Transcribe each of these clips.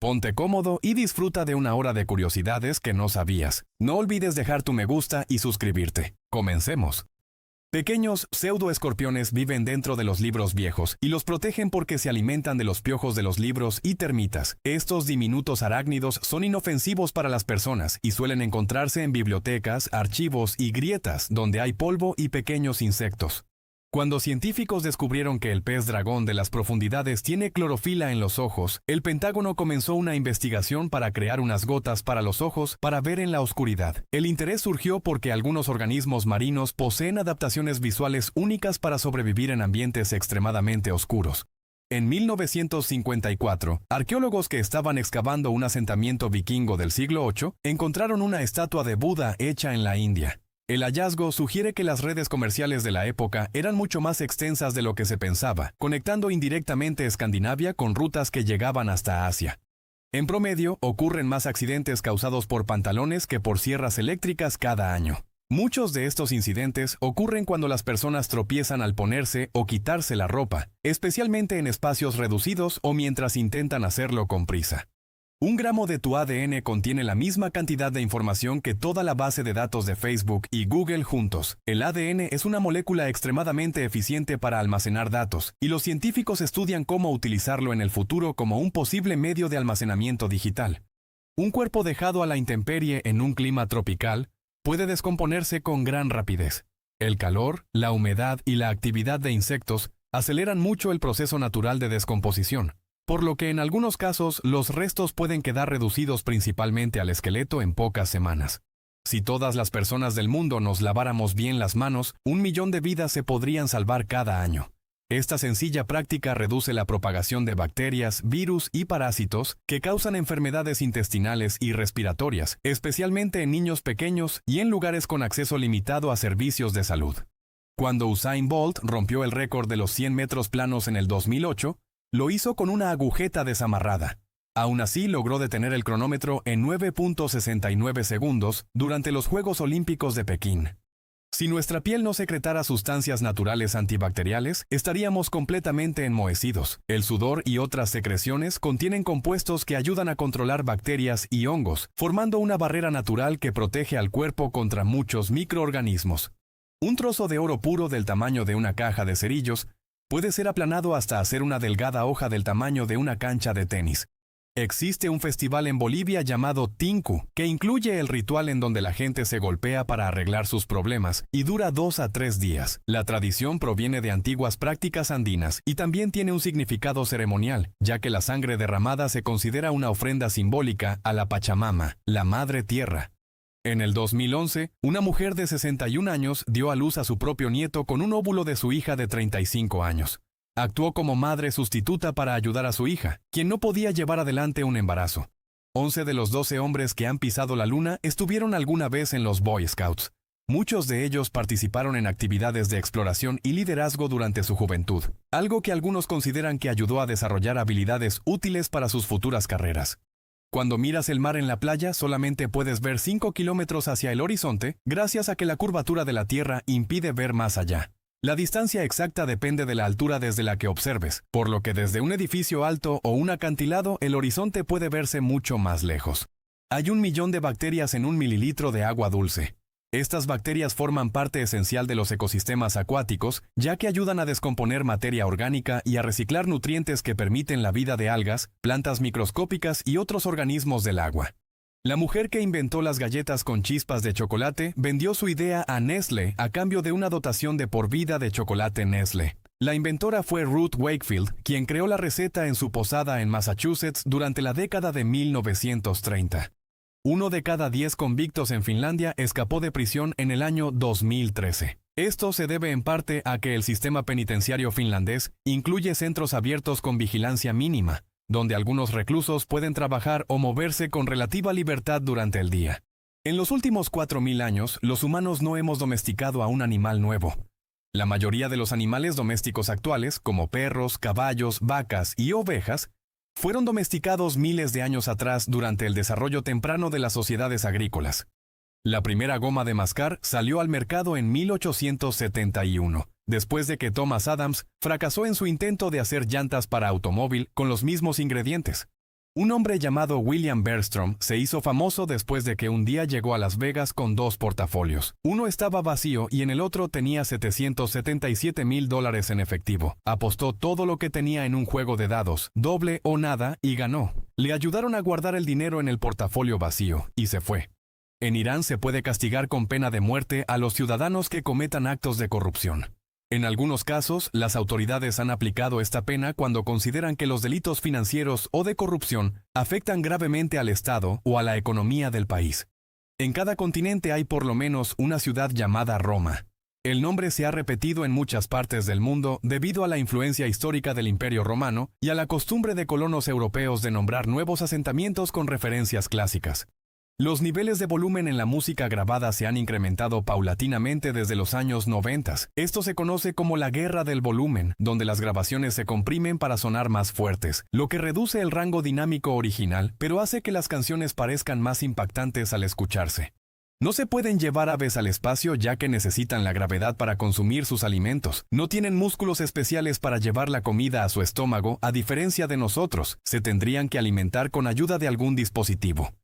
Ponte cómodo y disfruta de una hora de curiosidades que no sabías. No olvides dejar tu me gusta y suscribirte. Comencemos. Pequeños pseudoescorpiones viven dentro de los libros viejos y los protegen porque se alimentan de los piojos de los libros y termitas. Estos diminutos arácnidos son inofensivos para las personas y suelen encontrarse en bibliotecas, archivos y grietas donde hay polvo y pequeños insectos. Cuando científicos descubrieron que el pez dragón de las profundidades tiene clorofila en los ojos, el Pentágono comenzó una investigación para crear unas gotas para los ojos para ver en la oscuridad. El interés surgió porque algunos organismos marinos poseen adaptaciones visuales únicas para sobrevivir en ambientes extremadamente oscuros. En 1954, arqueólogos que estaban excavando un asentamiento vikingo del siglo VIII encontraron una estatua de Buda hecha en la India. El hallazgo sugiere que las redes comerciales de la época eran mucho más extensas de lo que se pensaba, conectando indirectamente Escandinavia con rutas que llegaban hasta Asia. En promedio, ocurren más accidentes causados por pantalones que por sierras eléctricas cada año. Muchos de estos incidentes ocurren cuando las personas tropiezan al ponerse o quitarse la ropa, especialmente en espacios reducidos o mientras intentan hacerlo con prisa. 1 gramo de tu ADN contiene la misma cantidad de información que toda la base de datos de Facebook y Google juntos. El ADN es una molécula extremadamente eficiente para almacenar datos, y los científicos estudian cómo utilizarlo en el futuro como un posible medio de almacenamiento digital. Un cuerpo dejado a la intemperie en un clima tropical puede descomponerse con gran rapidez. El calor, la humedad y la actividad de insectos aceleran mucho el proceso natural de descomposición, por lo que en algunos casos los restos pueden quedar reducidos principalmente al esqueleto en pocas semanas. Si todas las personas del mundo nos laváramos bien las manos, 1 millón de vidas se podrían salvar cada año. Esta sencilla práctica reduce la propagación de bacterias, virus y parásitos que causan enfermedades intestinales y respiratorias, especialmente en niños pequeños y en lugares con acceso limitado a servicios de salud. Cuando Usain Bolt rompió el récord de los 100 metros planos en el 2008, lo hizo con una agujeta desamarrada. Aún así, logró detener el cronómetro en 9.69 segundos durante los Juegos Olímpicos de Pekín. Si nuestra piel no secretara sustancias naturales antibacteriales, estaríamos completamente enmohecidos. El sudor y otras secreciones contienen compuestos que ayudan a controlar bacterias y hongos, formando una barrera natural que protege al cuerpo contra muchos microorganismos. Un trozo de oro puro del tamaño de una caja de cerillos puede ser aplanado hasta hacer una delgada hoja del tamaño de una cancha de tenis. Existe un festival en Bolivia llamado Tinku, que incluye el ritual en donde la gente se golpea para arreglar sus problemas y dura 2 a 3 días. La tradición proviene de antiguas prácticas andinas y también tiene un significado ceremonial, ya que la sangre derramada se considera una ofrenda simbólica a la Pachamama, la Madre Tierra. En el 2011, una mujer de 61 años dio a luz a su propio nieto con un óvulo de su hija de 35 años. Actuó como madre sustituta para ayudar a su hija, quien no podía llevar adelante un embarazo. 11 de los 12 hombres que han pisado la luna estuvieron alguna vez en los Boy Scouts. Muchos de ellos participaron en actividades de exploración y liderazgo durante su juventud, algo que algunos consideran que ayudó a desarrollar habilidades útiles para sus futuras carreras. Cuando miras el mar en la playa, solamente puedes ver 5 kilómetros hacia el horizonte, gracias a que la curvatura de la Tierra impide ver más allá. La distancia exacta depende de la altura desde la que observes, por lo que desde un edificio alto o un acantilado, el horizonte puede verse mucho más lejos. Hay 1 millón de bacterias en 1 mililitro de agua dulce. Estas bacterias forman parte esencial de los ecosistemas acuáticos, ya que ayudan a descomponer materia orgánica y a reciclar nutrientes que permiten la vida de algas, plantas microscópicas y otros organismos del agua. La mujer que inventó las galletas con chispas de chocolate vendió su idea a Nestlé a cambio de una dotación de por vida de chocolate Nestlé. La inventora fue Ruth Wakefield, quien creó la receta en su posada en Massachusetts durante la década de 1930. 1 de cada 10 convictos en Finlandia escapó de prisión en el año 2013. Esto se debe en parte a que el sistema penitenciario finlandés incluye centros abiertos con vigilancia mínima, donde algunos reclusos pueden trabajar o moverse con relativa libertad durante el día. En los últimos 4.000 años, los humanos no hemos domesticado a un animal nuevo. La mayoría de los animales domésticos actuales, como perros, caballos, vacas y ovejas, fueron domesticados miles de años atrás durante el desarrollo temprano de las sociedades agrícolas. La primera goma de mascar salió al mercado en 1871, después de que Thomas Adams fracasó en su intento de hacer llantas para automóvil con los mismos ingredientes. Un hombre llamado William Bergstrom se hizo famoso después de que un día llegó a Las Vegas con dos portafolios. Uno estaba vacío y en el otro tenía $777,000 en efectivo. Apostó todo lo que tenía en un juego de dados, doble o nada, y ganó. Le ayudaron a guardar el dinero en el portafolio vacío, y se fue. En Irán se puede castigar con pena de muerte a los ciudadanos que cometan actos de corrupción. En algunos casos, las autoridades han aplicado esta pena cuando consideran que los delitos financieros o de corrupción afectan gravemente al Estado o a la economía del país. En cada continente hay por lo menos una ciudad llamada Roma. El nombre se ha repetido en muchas partes del mundo debido a la influencia histórica del Imperio Romano y a la costumbre de colonos europeos de nombrar nuevos asentamientos con referencias clásicas. Los niveles de volumen en la música grabada se han incrementado paulatinamente desde los años 90. Esto se conoce como la guerra del volumen, donde las grabaciones se comprimen para sonar más fuertes, lo que reduce el rango dinámico original, pero hace que las canciones parezcan más impactantes al escucharse. No se pueden llevar aves al espacio ya que necesitan la gravedad para consumir sus alimentos. No tienen músculos especiales para llevar la comida a su estómago, a diferencia de nosotros. Se tendrían que alimentar con ayuda de algún dispositivo.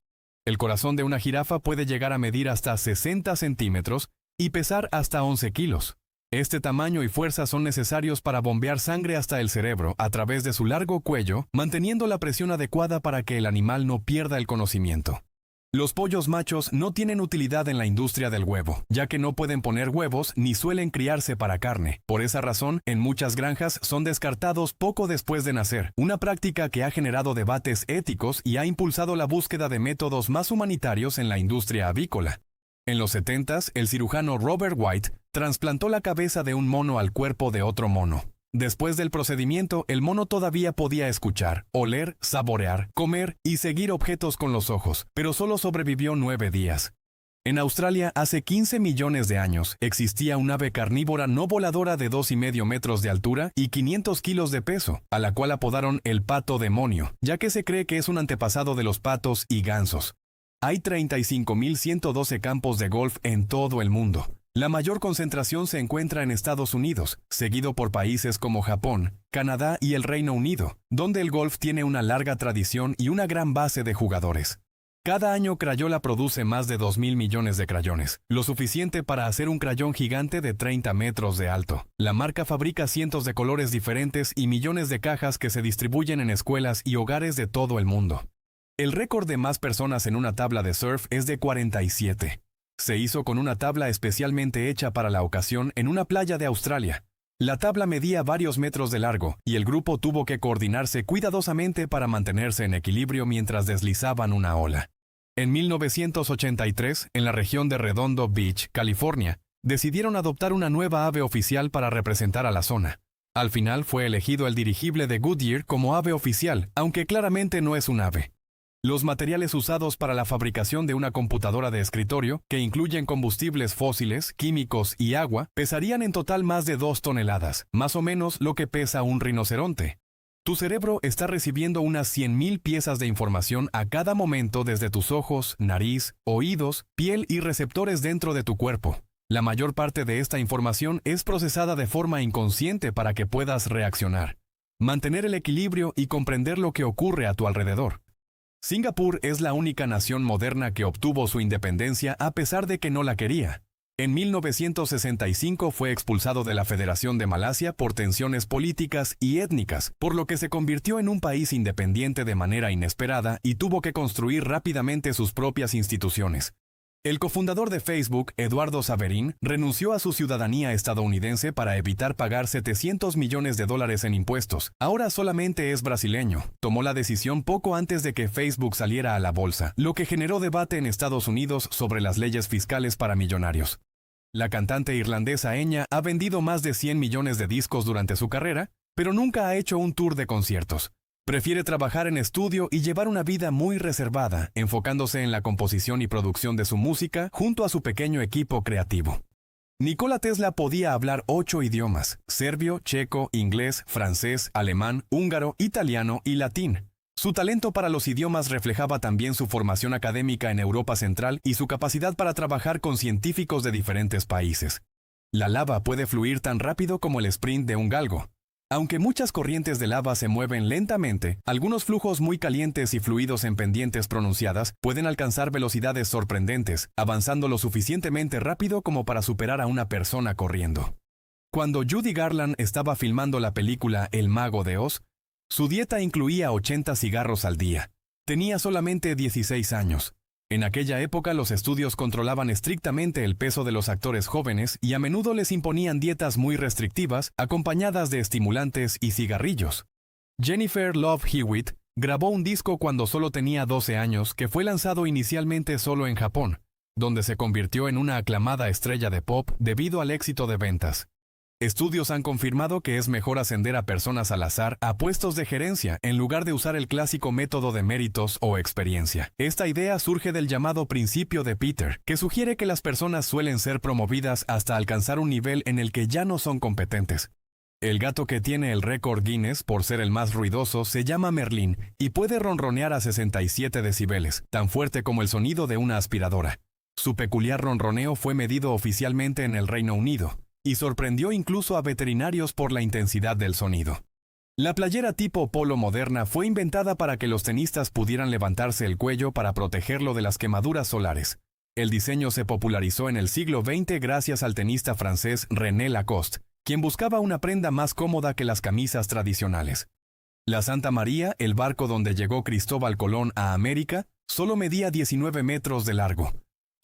El corazón de una jirafa puede llegar a medir hasta 60 centímetros y pesar hasta 11 kilos. Este tamaño y fuerza son necesarios para bombear sangre hasta el cerebro a través de su largo cuello, manteniendo la presión adecuada para que el animal no pierda el conocimiento. Los pollos machos no tienen utilidad en la industria del huevo, ya que no pueden poner huevos ni suelen criarse para carne. Por esa razón, en muchas granjas son descartados poco después de nacer, una práctica que ha generado debates éticos y ha impulsado la búsqueda de métodos más humanitarios en la industria avícola. En los 70s, el cirujano Robert White trasplantó la cabeza de un mono al cuerpo de otro mono. Después del procedimiento, el mono todavía podía escuchar, oler, saborear, comer y seguir objetos con los ojos, pero solo sobrevivió 9 días. En Australia, hace 15 millones de años, existía un ave carnívora no voladora de 2,5 metros de altura y 500 kilos de peso, a la cual apodaron el pato demonio, ya que se cree que es un antepasado de los patos y gansos. Hay 35.112 campos de golf en todo el mundo. La mayor concentración se encuentra en Estados Unidos, seguido por países como Japón, Canadá y el Reino Unido, donde el golf tiene una larga tradición y una gran base de jugadores. Cada año Crayola produce más de 2.000 millones de crayones, lo suficiente para hacer un crayón gigante de 30 metros de alto. La marca fabrica cientos de colores diferentes y millones de cajas que se distribuyen en escuelas y hogares de todo el mundo. El récord de más personas en una tabla de surf es de 47. Se hizo con una tabla especialmente hecha para la ocasión en una playa de Australia. La tabla medía varios metros de largo y el grupo tuvo que coordinarse cuidadosamente para mantenerse en equilibrio mientras deslizaban una ola. En 1983, en la región de Redondo Beach, California, decidieron adoptar una nueva ave oficial para representar a la zona. Al final fue elegido el dirigible de Goodyear como ave oficial, aunque claramente no es un ave. Los materiales usados para la fabricación de una computadora de escritorio, que incluyen combustibles fósiles, químicos y agua, pesarían en total más de 2 toneladas, más o menos lo que pesa un rinoceronte. Tu cerebro está recibiendo unas 100.000 piezas de información a cada momento desde tus ojos, nariz, oídos, piel y receptores dentro de tu cuerpo. La mayor parte de esta información es procesada de forma inconsciente para que puedas reaccionar, mantener el equilibrio y comprender lo que ocurre a tu alrededor. Singapur es la única nación moderna que obtuvo su independencia a pesar de que no la quería. En 1965 fue expulsado de la Federación de Malasia por tensiones políticas y étnicas, por lo que se convirtió en un país independiente de manera inesperada y tuvo que construir rápidamente sus propias instituciones. El cofundador de Facebook, Eduardo Saverin, renunció a su ciudadanía estadounidense para evitar pagar $700 millones en impuestos. Ahora solamente es brasileño. Tomó la decisión poco antes de que Facebook saliera a la bolsa, lo que generó debate en Estados Unidos sobre las leyes fiscales para millonarios. La cantante irlandesa Enya ha vendido más de 100 millones de discos durante su carrera, pero nunca ha hecho un tour de conciertos. Prefiere trabajar en estudio y llevar una vida muy reservada, enfocándose en la composición y producción de su música junto a su pequeño equipo creativo. Nikola Tesla podía hablar 8 idiomas: serbio, checo, inglés, francés, alemán, húngaro, italiano y latín. Su talento para los idiomas reflejaba también su formación académica en Europa Central y su capacidad para trabajar con científicos de diferentes países. La lava puede fluir tan rápido como el sprint de un galgo. Aunque muchas corrientes de lava se mueven lentamente, algunos flujos muy calientes y fluidos en pendientes pronunciadas pueden alcanzar velocidades sorprendentes, avanzando lo suficientemente rápido como para superar a una persona corriendo. Cuando Judy Garland estaba filmando la película El Mago de Oz, su dieta incluía 80 cigarros al día. Tenía solamente 16 años. En aquella época los estudios controlaban estrictamente el peso de los actores jóvenes y a menudo les imponían dietas muy restrictivas, acompañadas de estimulantes y cigarrillos. Jennifer Love Hewitt grabó un disco cuando solo tenía 12 años que fue lanzado inicialmente solo en Japón, donde se convirtió en una aclamada estrella de pop debido al éxito de ventas. Estudios han confirmado que es mejor ascender a personas al azar a puestos de gerencia en lugar de usar el clásico método de méritos o experiencia. Esta idea surge del llamado principio de Peter, que sugiere que las personas suelen ser promovidas hasta alcanzar un nivel en el que ya no son competentes. El gato que tiene el récord Guinness por ser el más ruidoso se llama Merlín y puede ronronear a 67 decibeles, tan fuerte como el sonido de una aspiradora. Su peculiar ronroneo fue medido oficialmente en el Reino Unido y sorprendió incluso a veterinarios por la intensidad del sonido. La playera tipo polo moderna fue inventada para que los tenistas pudieran levantarse el cuello para protegerlo de las quemaduras solares. El diseño se popularizó en el siglo XX gracias al tenista francés René Lacoste, quien buscaba una prenda más cómoda que las camisas tradicionales. La Santa María, el barco donde llegó Cristóbal Colón a América, solo medía 19 metros de largo,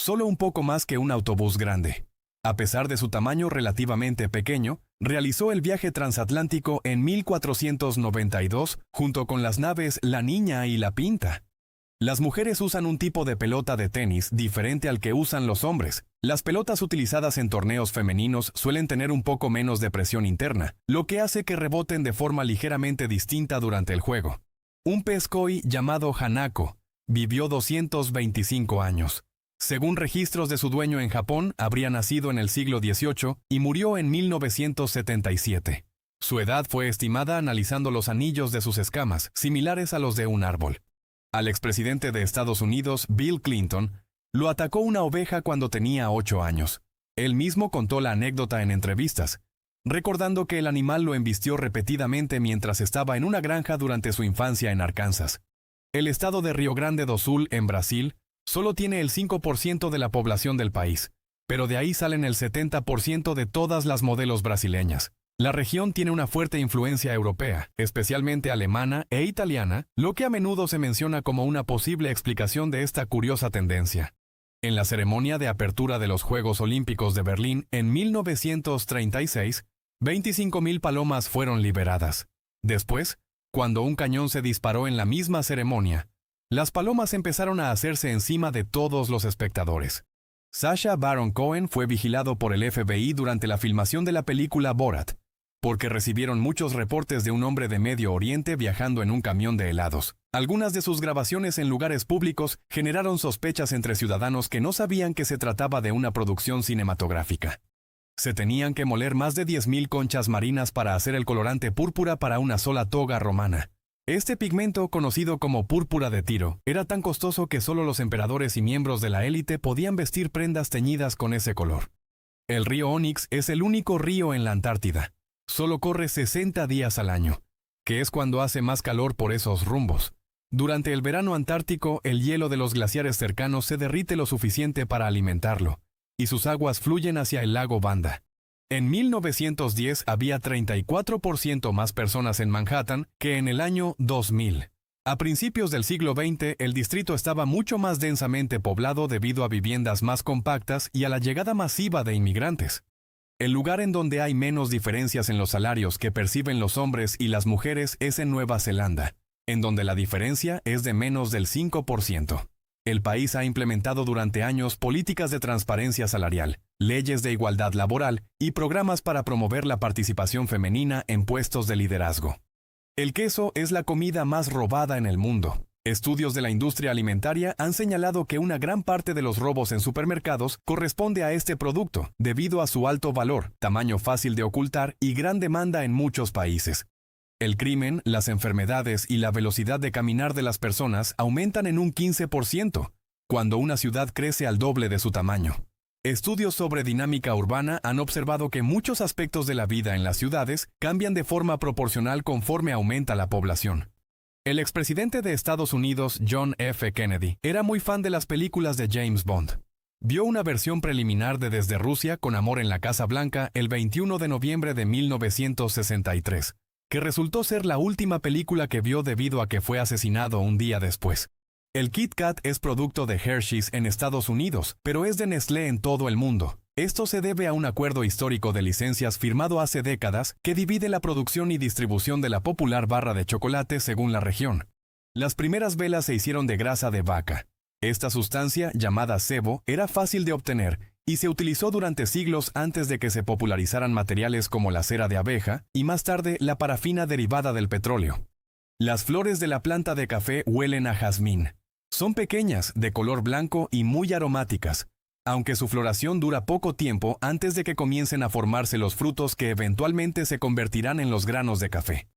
solo un poco más que un autobús grande. A pesar de su tamaño relativamente pequeño, realizó el viaje transatlántico en 1492 junto con las naves La Niña y La Pinta. Las mujeres usan un tipo de pelota de tenis diferente al que usan los hombres. Las pelotas utilizadas en torneos femeninos suelen tener un poco menos de presión interna, lo que hace que reboten de forma ligeramente distinta durante el juego. Un pez koi llamado Hanako vivió 225 años. Según registros de su dueño en Japón, habría nacido en el siglo XVIII y murió en 1977. Su edad fue estimada analizando los anillos de sus escamas, similares a los de un árbol. Al expresidente de Estados Unidos, Bill Clinton, lo atacó una oveja cuando tenía 8 años. Él mismo contó la anécdota en entrevistas, recordando que el animal lo embistió repetidamente mientras estaba en una granja durante su infancia en Arkansas. El estado de Rio Grande do Sul, en Brasil, solo tiene el 5% de la población del país, pero de ahí salen el 70% de todas las modelos brasileñas. La región tiene una fuerte influencia europea, especialmente alemana e italiana, lo que a menudo se menciona como una posible explicación de esta curiosa tendencia. En la ceremonia de apertura de los Juegos Olímpicos de Berlín en 1936, 25.000 palomas fueron liberadas. Después, cuando un cañón se disparó en la misma ceremonia, las palomas empezaron a hacerse encima de todos los espectadores. Sacha Baron Cohen fue vigilado por el FBI durante la filmación de la película Borat, porque recibieron muchos reportes de un hombre de Medio Oriente viajando en un camión de helados. Algunas de sus grabaciones en lugares públicos generaron sospechas entre ciudadanos que no sabían que se trataba de una producción cinematográfica. Se tenían que moler más de 10.000 conchas marinas para hacer el colorante púrpura para una sola toga romana. Este pigmento, conocido como púrpura de Tiro, era tan costoso que solo los emperadores y miembros de la élite podían vestir prendas teñidas con ese color. El río Onyx es el único río en la Antártida. Solo corre 60 días al año, que es cuando hace más calor por esos rumbos. Durante el verano antártico, el hielo de los glaciares cercanos se derrite lo suficiente para alimentarlo, y sus aguas fluyen hacia el lago Banda. En 1910 había 34% más personas en Manhattan que en el año 2000. A principios del siglo XX, el distrito estaba mucho más densamente poblado debido a viviendas más compactas y a la llegada masiva de inmigrantes. El lugar en donde hay menos diferencias en los salarios que perciben los hombres y las mujeres es en Nueva Zelanda, en donde la diferencia es de menos del 5%. El país ha implementado durante años políticas de transparencia salarial, leyes de igualdad laboral y programas para promover la participación femenina en puestos de liderazgo. El queso es la comida más robada en el mundo. Estudios de la industria alimentaria han señalado que una gran parte de los robos en supermercados corresponde a este producto, debido a su alto valor, tamaño fácil de ocultar y gran demanda en muchos países. El crimen, las enfermedades y la velocidad de caminar de las personas aumentan en un 15%, cuando una ciudad crece al doble de su tamaño. Estudios sobre dinámica urbana han observado que muchos aspectos de la vida en las ciudades cambian de forma proporcional conforme aumenta la población. El expresidente de Estados Unidos, John F. Kennedy, era muy fan de las películas de James Bond. Vio una versión preliminar de Desde Rusia con Amor en la Casa Blanca el 21 de noviembre de 1963, que resultó ser la última película que vio debido a que fue asesinado un día después. El Kit Kat es producto de Hershey's en Estados Unidos, pero es de Nestlé en todo el mundo. Esto se debe a un acuerdo histórico de licencias firmado hace décadas que divide la producción y distribución de la popular barra de chocolate según la región. Las primeras velas se hicieron de grasa de vaca. Esta sustancia, llamada sebo, era fácil de obtener y se utilizó durante siglos antes de que se popularizaran materiales como la cera de abeja y más tarde la parafina derivada del petróleo. Las flores de la planta de café huelen a jazmín. Son pequeñas, de color blanco y muy aromáticas, aunque su floración dura poco tiempo antes de que comiencen a formarse los frutos que eventualmente se convertirán en los granos de café.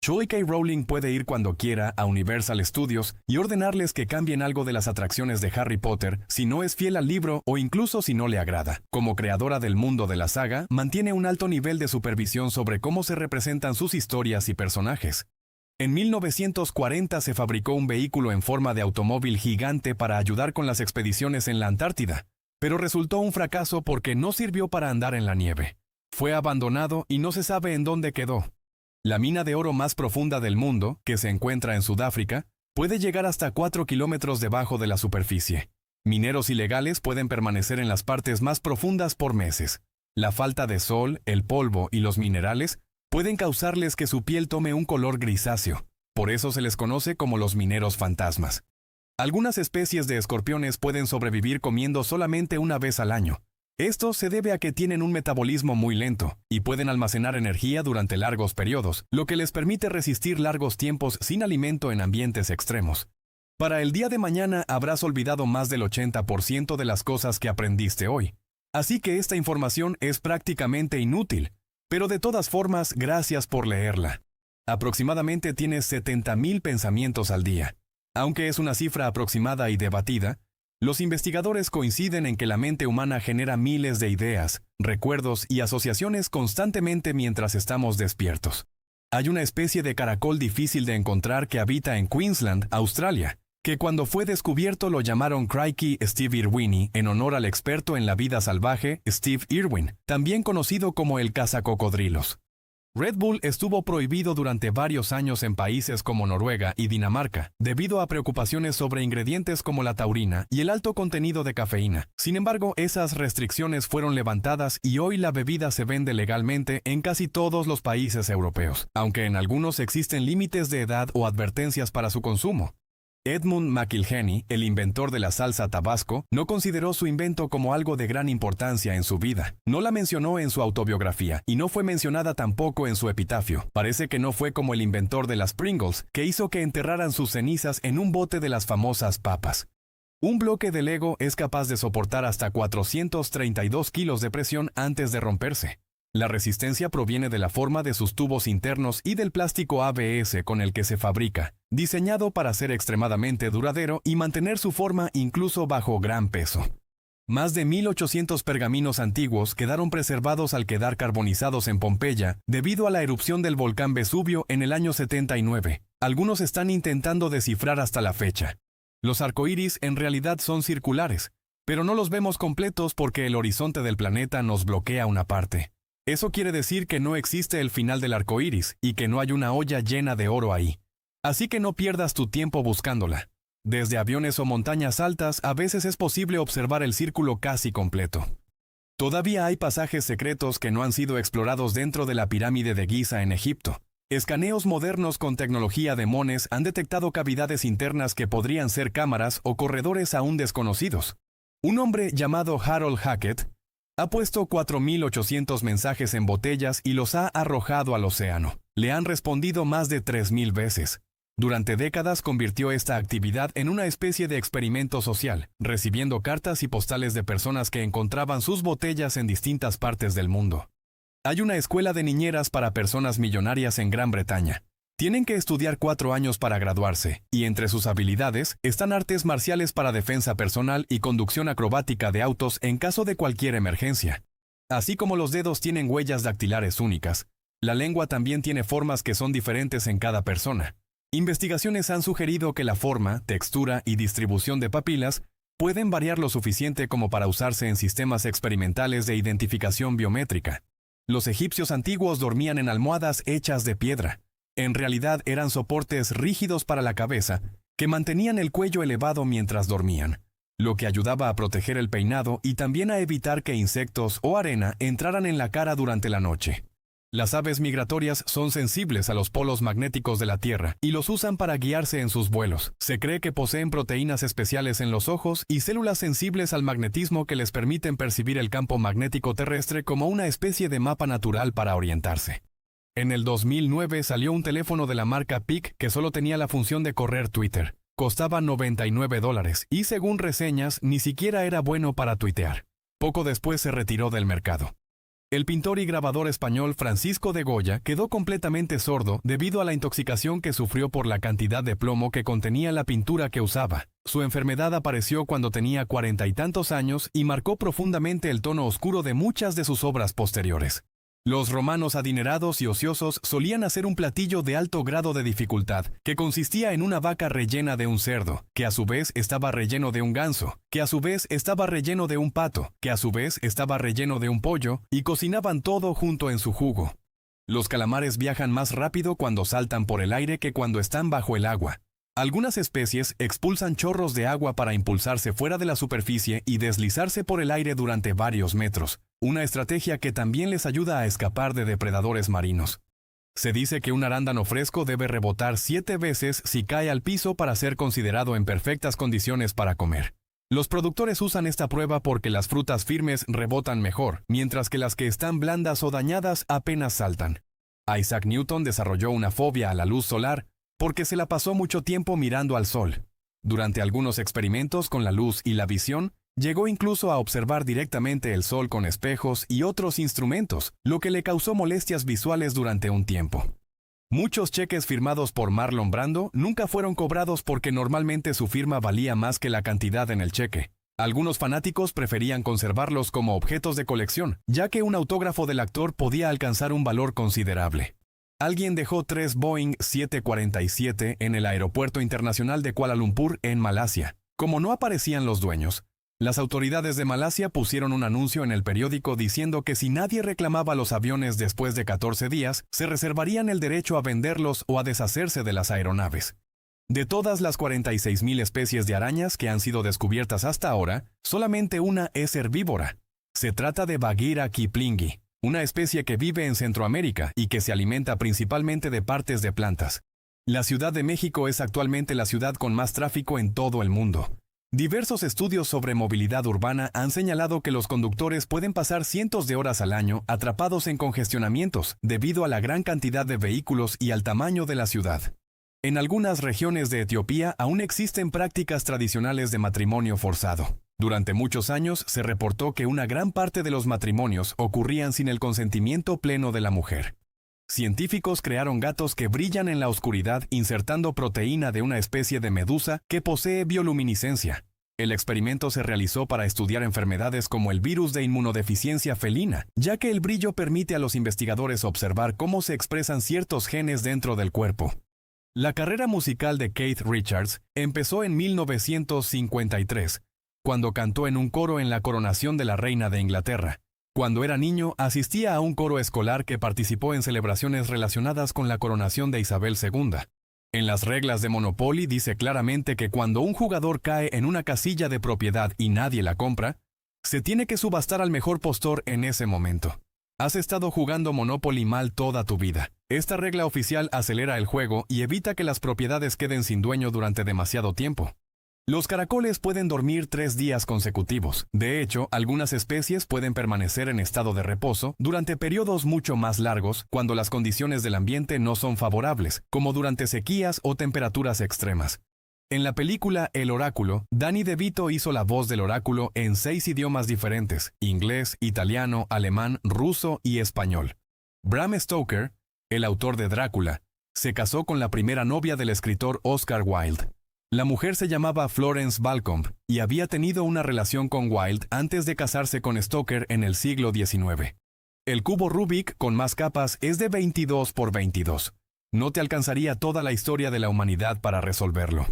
J.K. Rowling puede ir cuando quiera a Universal Studios y ordenarles que cambien algo de las atracciones de Harry Potter si no es fiel al libro o incluso si no le agrada. Como creadora del mundo de la saga, mantiene un alto nivel de supervisión sobre cómo se representan sus historias y personajes. En 1940 se fabricó un vehículo en forma de automóvil gigante para ayudar con las expediciones en la Antártida, pero resultó un fracaso porque no sirvió para andar en la nieve. Fue abandonado y no se sabe en dónde quedó. La mina de oro más profunda del mundo, que se encuentra en Sudáfrica, puede llegar hasta 4 kilómetros debajo de la superficie. Mineros ilegales pueden permanecer en las partes más profundas por meses. La falta de sol, el polvo y los minerales pueden causarles que su piel tome un color grisáceo. Por eso se les conoce como los mineros fantasmas. Algunas especies de escorpiones pueden sobrevivir comiendo solamente una vez al año. Esto se debe a que tienen un metabolismo muy lento y pueden almacenar energía durante largos periodos, lo que les permite resistir largos tiempos sin alimento en ambientes extremos. Para el día de mañana habrás olvidado más del 80% de las cosas que aprendiste hoy. Así que esta información es prácticamente inútil, pero de todas formas, gracias por leerla. Aproximadamente tienes 70,000 pensamientos al día. Aunque es una cifra aproximada y debatida, los investigadores coinciden en que la mente humana genera miles de ideas, recuerdos y asociaciones constantemente mientras estamos despiertos. Hay una especie de caracol difícil de encontrar que habita en Queensland, Australia, que cuando fue descubierto lo llamaron Crikey Steve Irwini en honor al experto en la vida salvaje Steve Irwin, también conocido como el cazacocodrilos. Red Bull estuvo prohibido durante varios años en países como Noruega y Dinamarca, debido a preocupaciones sobre ingredientes como la taurina y el alto contenido de cafeína. Sin embargo, esas restricciones fueron levantadas y hoy la bebida se vende legalmente en casi todos los países europeos, aunque en algunos existen límites de edad o advertencias para su consumo. Edmund McIlhenny, el inventor de la salsa Tabasco, no consideró su invento como algo de gran importancia en su vida. No la mencionó en su autobiografía y no fue mencionada tampoco en su epitafio. Parece que no fue como el inventor de las Pringles, que hizo que enterraran sus cenizas en un bote de las famosas papas. Un bloque de Lego es capaz de soportar hasta 432 kilos de presión antes de romperse. La resistencia proviene de la forma de sus tubos internos y del plástico ABS con el que se fabrica, diseñado para ser extremadamente duradero y mantener su forma incluso bajo gran peso. Más de 1,800 pergaminos antiguos quedaron preservados al quedar carbonizados en Pompeya debido a la erupción del volcán Vesubio en el año 79. Algunos están intentando descifrar hasta la fecha. Los arcoíris en realidad son circulares, pero no los vemos completos porque el horizonte del planeta nos bloquea una parte. Eso quiere decir que no existe el final del arco iris y que no hay una olla llena de oro ahí. Así que no pierdas tu tiempo buscándola. Desde aviones o montañas altas, a veces es posible observar el círculo casi completo. Todavía hay pasajes secretos que no han sido explorados dentro de la pirámide de Giza en Egipto. Escaneos modernos con tecnología de Mones han detectado cavidades internas que podrían ser cámaras o corredores aún desconocidos. Un hombre llamado Harold Hackett ha puesto 4,800 mensajes en botellas y los ha arrojado al océano. Le han respondido más de 3,000 veces. Durante décadas convirtió esta actividad en una especie de experimento social, recibiendo cartas y postales de personas que encontraban sus botellas en distintas partes del mundo. Hay una escuela de niñeras para personas millonarias en Gran Bretaña. Tienen que estudiar 4 años para graduarse, y entre sus habilidades están artes marciales para defensa personal y conducción acrobática de autos en caso de cualquier emergencia. Así como los dedos tienen huellas dactilares únicas, la lengua también tiene formas que son diferentes en cada persona. Investigaciones han sugerido que la forma, textura y distribución de papilas pueden variar lo suficiente como para usarse en sistemas experimentales de identificación biométrica. Los egipcios antiguos dormían en almohadas hechas de piedra. En realidad eran soportes rígidos para la cabeza que mantenían el cuello elevado mientras dormían, lo que ayudaba a proteger el peinado y también a evitar que insectos o arena entraran en la cara durante la noche. Las aves migratorias son sensibles a los polos magnéticos de la Tierra y los usan para guiarse en sus vuelos. Se cree que poseen proteínas especiales en los ojos y células sensibles al magnetismo que les permiten percibir el campo magnético terrestre como una especie de mapa natural para orientarse. En el 2009 salió un teléfono de la marca PIC que solo tenía la función de correr Twitter. Costaba $99 y según reseñas ni siquiera era bueno para tuitear. Poco después se retiró del mercado. El pintor y grabador español Francisco de Goya quedó completamente sordo debido a la intoxicación que sufrió por la cantidad de plomo que contenía la pintura que usaba. Su enfermedad apareció cuando tenía 40 y tantos años y marcó profundamente el tono oscuro de muchas de sus obras posteriores. Los romanos adinerados y ociosos solían hacer un platillo de alto grado de dificultad, que consistía en una vaca rellena de un cerdo, que a su vez estaba relleno de un ganso, que a su vez estaba relleno de un pato, que a su vez estaba relleno de un pollo, y cocinaban todo junto en su jugo. Los calamares viajan más rápido cuando saltan por el aire que cuando están bajo el agua. Algunas especies expulsan chorros de agua para impulsarse fuera de la superficie y deslizarse por el aire durante varios metros, una estrategia que también les ayuda a escapar de depredadores marinos. Se dice que un arándano fresco debe rebotar 7 veces si cae al piso para ser considerado en perfectas condiciones para comer. Los productores usan esta prueba porque las frutas firmes rebotan mejor, mientras que las que están blandas o dañadas apenas saltan. Isaac Newton desarrolló una fobia a la luz solar porque se la pasó mucho tiempo mirando al sol. Durante algunos experimentos con la luz y la visión, llegó incluso a observar directamente el sol con espejos y otros instrumentos, lo que le causó molestias visuales durante un tiempo. Muchos cheques firmados por Marlon Brando nunca fueron cobrados porque normalmente su firma valía más que la cantidad en el cheque. Algunos fanáticos preferían conservarlos como objetos de colección, ya que un autógrafo del actor podía alcanzar un valor considerable. Alguien dejó 3 Boeing 747 en el Aeropuerto Internacional de Kuala Lumpur, en Malasia. Como no aparecían los dueños, las autoridades de Malasia pusieron un anuncio en el periódico diciendo que si nadie reclamaba los aviones después de 14 días, se reservarían el derecho a venderlos o a deshacerse de las aeronaves. De todas las 46.000 especies de arañas que han sido descubiertas hasta ahora, solamente una es herbívora. Se trata de Bagheera kiplingi, una especie que vive en Centroamérica y que se alimenta principalmente de partes de plantas. La Ciudad de México es actualmente la ciudad con más tráfico en todo el mundo. Diversos estudios sobre movilidad urbana han señalado que los conductores pueden pasar cientos de horas al año atrapados en congestionamientos debido a la gran cantidad de vehículos y al tamaño de la ciudad. En algunas regiones de Etiopía aún existen prácticas tradicionales de matrimonio forzado. Durante muchos años se reportó que una gran parte de los matrimonios ocurrían sin el consentimiento pleno de la mujer. Científicos crearon gatos que brillan en la oscuridad insertando proteína de una especie de medusa que posee bioluminiscencia. El experimento se realizó para estudiar enfermedades como el virus de inmunodeficiencia felina, ya que el brillo permite a los investigadores observar cómo se expresan ciertos genes dentro del cuerpo. La carrera musical de Keith Richards empezó en 1953, cuando cantó en un coro en la coronación de la reina de Inglaterra. Cuando era niño, asistía a un coro escolar que participó en celebraciones relacionadas con la coronación de Isabel II. En las reglas de Monopoly dice claramente que cuando un jugador cae en una casilla de propiedad y nadie la compra, se tiene que subastar al mejor postor en ese momento. Has estado jugando Monopoly mal toda tu vida. Esta regla oficial acelera el juego y evita que las propiedades queden sin dueño durante demasiado tiempo. Los caracoles pueden dormir 3 días consecutivos. De hecho, algunas especies pueden permanecer en estado de reposo durante periodos mucho más largos cuando las condiciones del ambiente no son favorables, como durante sequías o temperaturas extremas. En la película El Oráculo, Danny DeVito hizo la voz del oráculo en 6 idiomas diferentes: inglés, italiano, alemán, ruso y español. Bram Stoker, el autor de Drácula, Se casó con la primera novia del escritor Oscar Wilde. La mujer se llamaba Florence Balcombe y había tenido una relación con Wilde antes de casarse con Stoker en el siglo XIX. El cubo Rubik con más capas es de 22 por 22. No te alcanzaría toda la historia de la humanidad para resolverlo.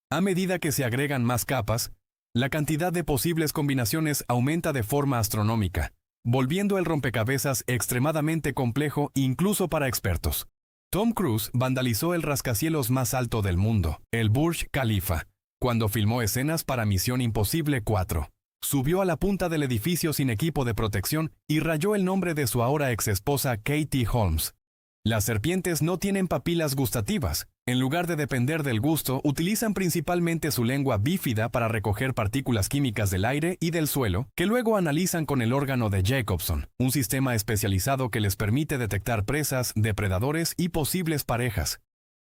A medida que se agregan más capas, la cantidad de posibles combinaciones aumenta de forma astronómica, volviendo el rompecabezas extremadamente complejo incluso para expertos. Tom Cruise vandalizó el rascacielos más alto del mundo, el Burj Khalifa, cuando filmó escenas para Misión Imposible 4. Subió a la punta del edificio sin equipo de protección y rayó el nombre de su ahora exesposa Katie Holmes. Las serpientes no tienen papilas gustativas. En lugar de depender del gusto, utilizan principalmente su lengua bífida para recoger partículas químicas del aire y del suelo, que luego analizan con el órgano de Jacobson, un sistema especializado que les permite detectar presas, depredadores y posibles parejas.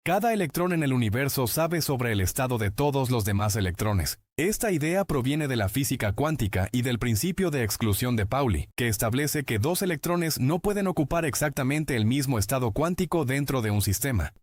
Cada electrón en el universo sabe sobre el estado de todos los demás electrones. Esta idea proviene de la física cuántica y del principio de exclusión de Pauli, que establece que dos electrones no pueden ocupar exactamente el mismo estado cuántico dentro de un sistema.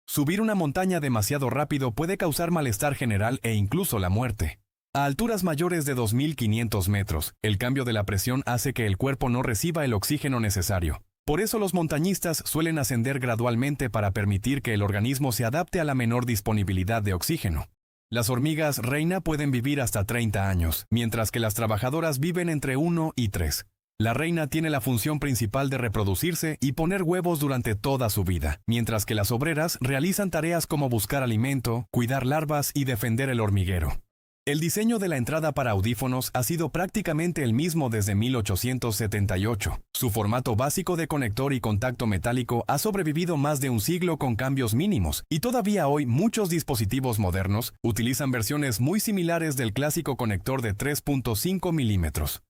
Subir una montaña demasiado rápido puede causar malestar general e incluso la muerte. A alturas mayores de 2.500 metros, el cambio de la presión hace que el cuerpo no reciba el oxígeno necesario. Por eso los montañistas suelen ascender gradualmente para permitir que el organismo se adapte a la menor disponibilidad de oxígeno. Las hormigas reina pueden vivir hasta 30 años, mientras que las trabajadoras viven entre 1 y 3. La reina tiene la función principal de reproducirse y poner huevos durante toda su vida, mientras que las obreras realizan tareas como buscar alimento, cuidar larvas y defender el hormiguero. El diseño de la entrada para audífonos ha sido prácticamente el mismo desde 1878. Su formato básico de conector y contacto metálico ha sobrevivido más de un siglo con cambios mínimos, y todavía hoy muchos dispositivos modernos utilizan versiones muy similares del clásico conector de 3.5 milímetros.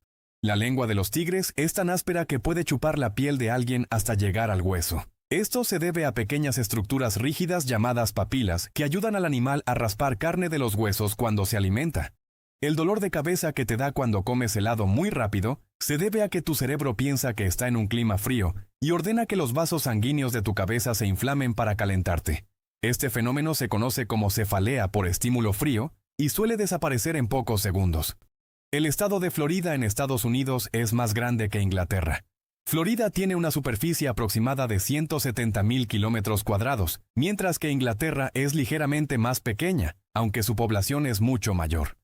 La lengua de los tigres es tan áspera que puede chupar la piel de alguien hasta llegar al hueso. Esto se debe a pequeñas estructuras rígidas llamadas papilas que ayudan al animal a raspar carne de los huesos cuando se alimenta. El dolor de cabeza que te da cuando comes helado muy rápido se debe a que tu cerebro piensa que está en un clima frío y ordena que los vasos sanguíneos de tu cabeza se inflamen para calentarte. Este fenómeno se conoce como cefalea por estímulo frío y suele desaparecer en pocos segundos. El estado de Florida en Estados Unidos es más grande que Inglaterra. Florida tiene una superficie aproximada de 170.000 kilómetros cuadrados, mientras que Inglaterra es ligeramente más pequeña, aunque su población es mucho mayor.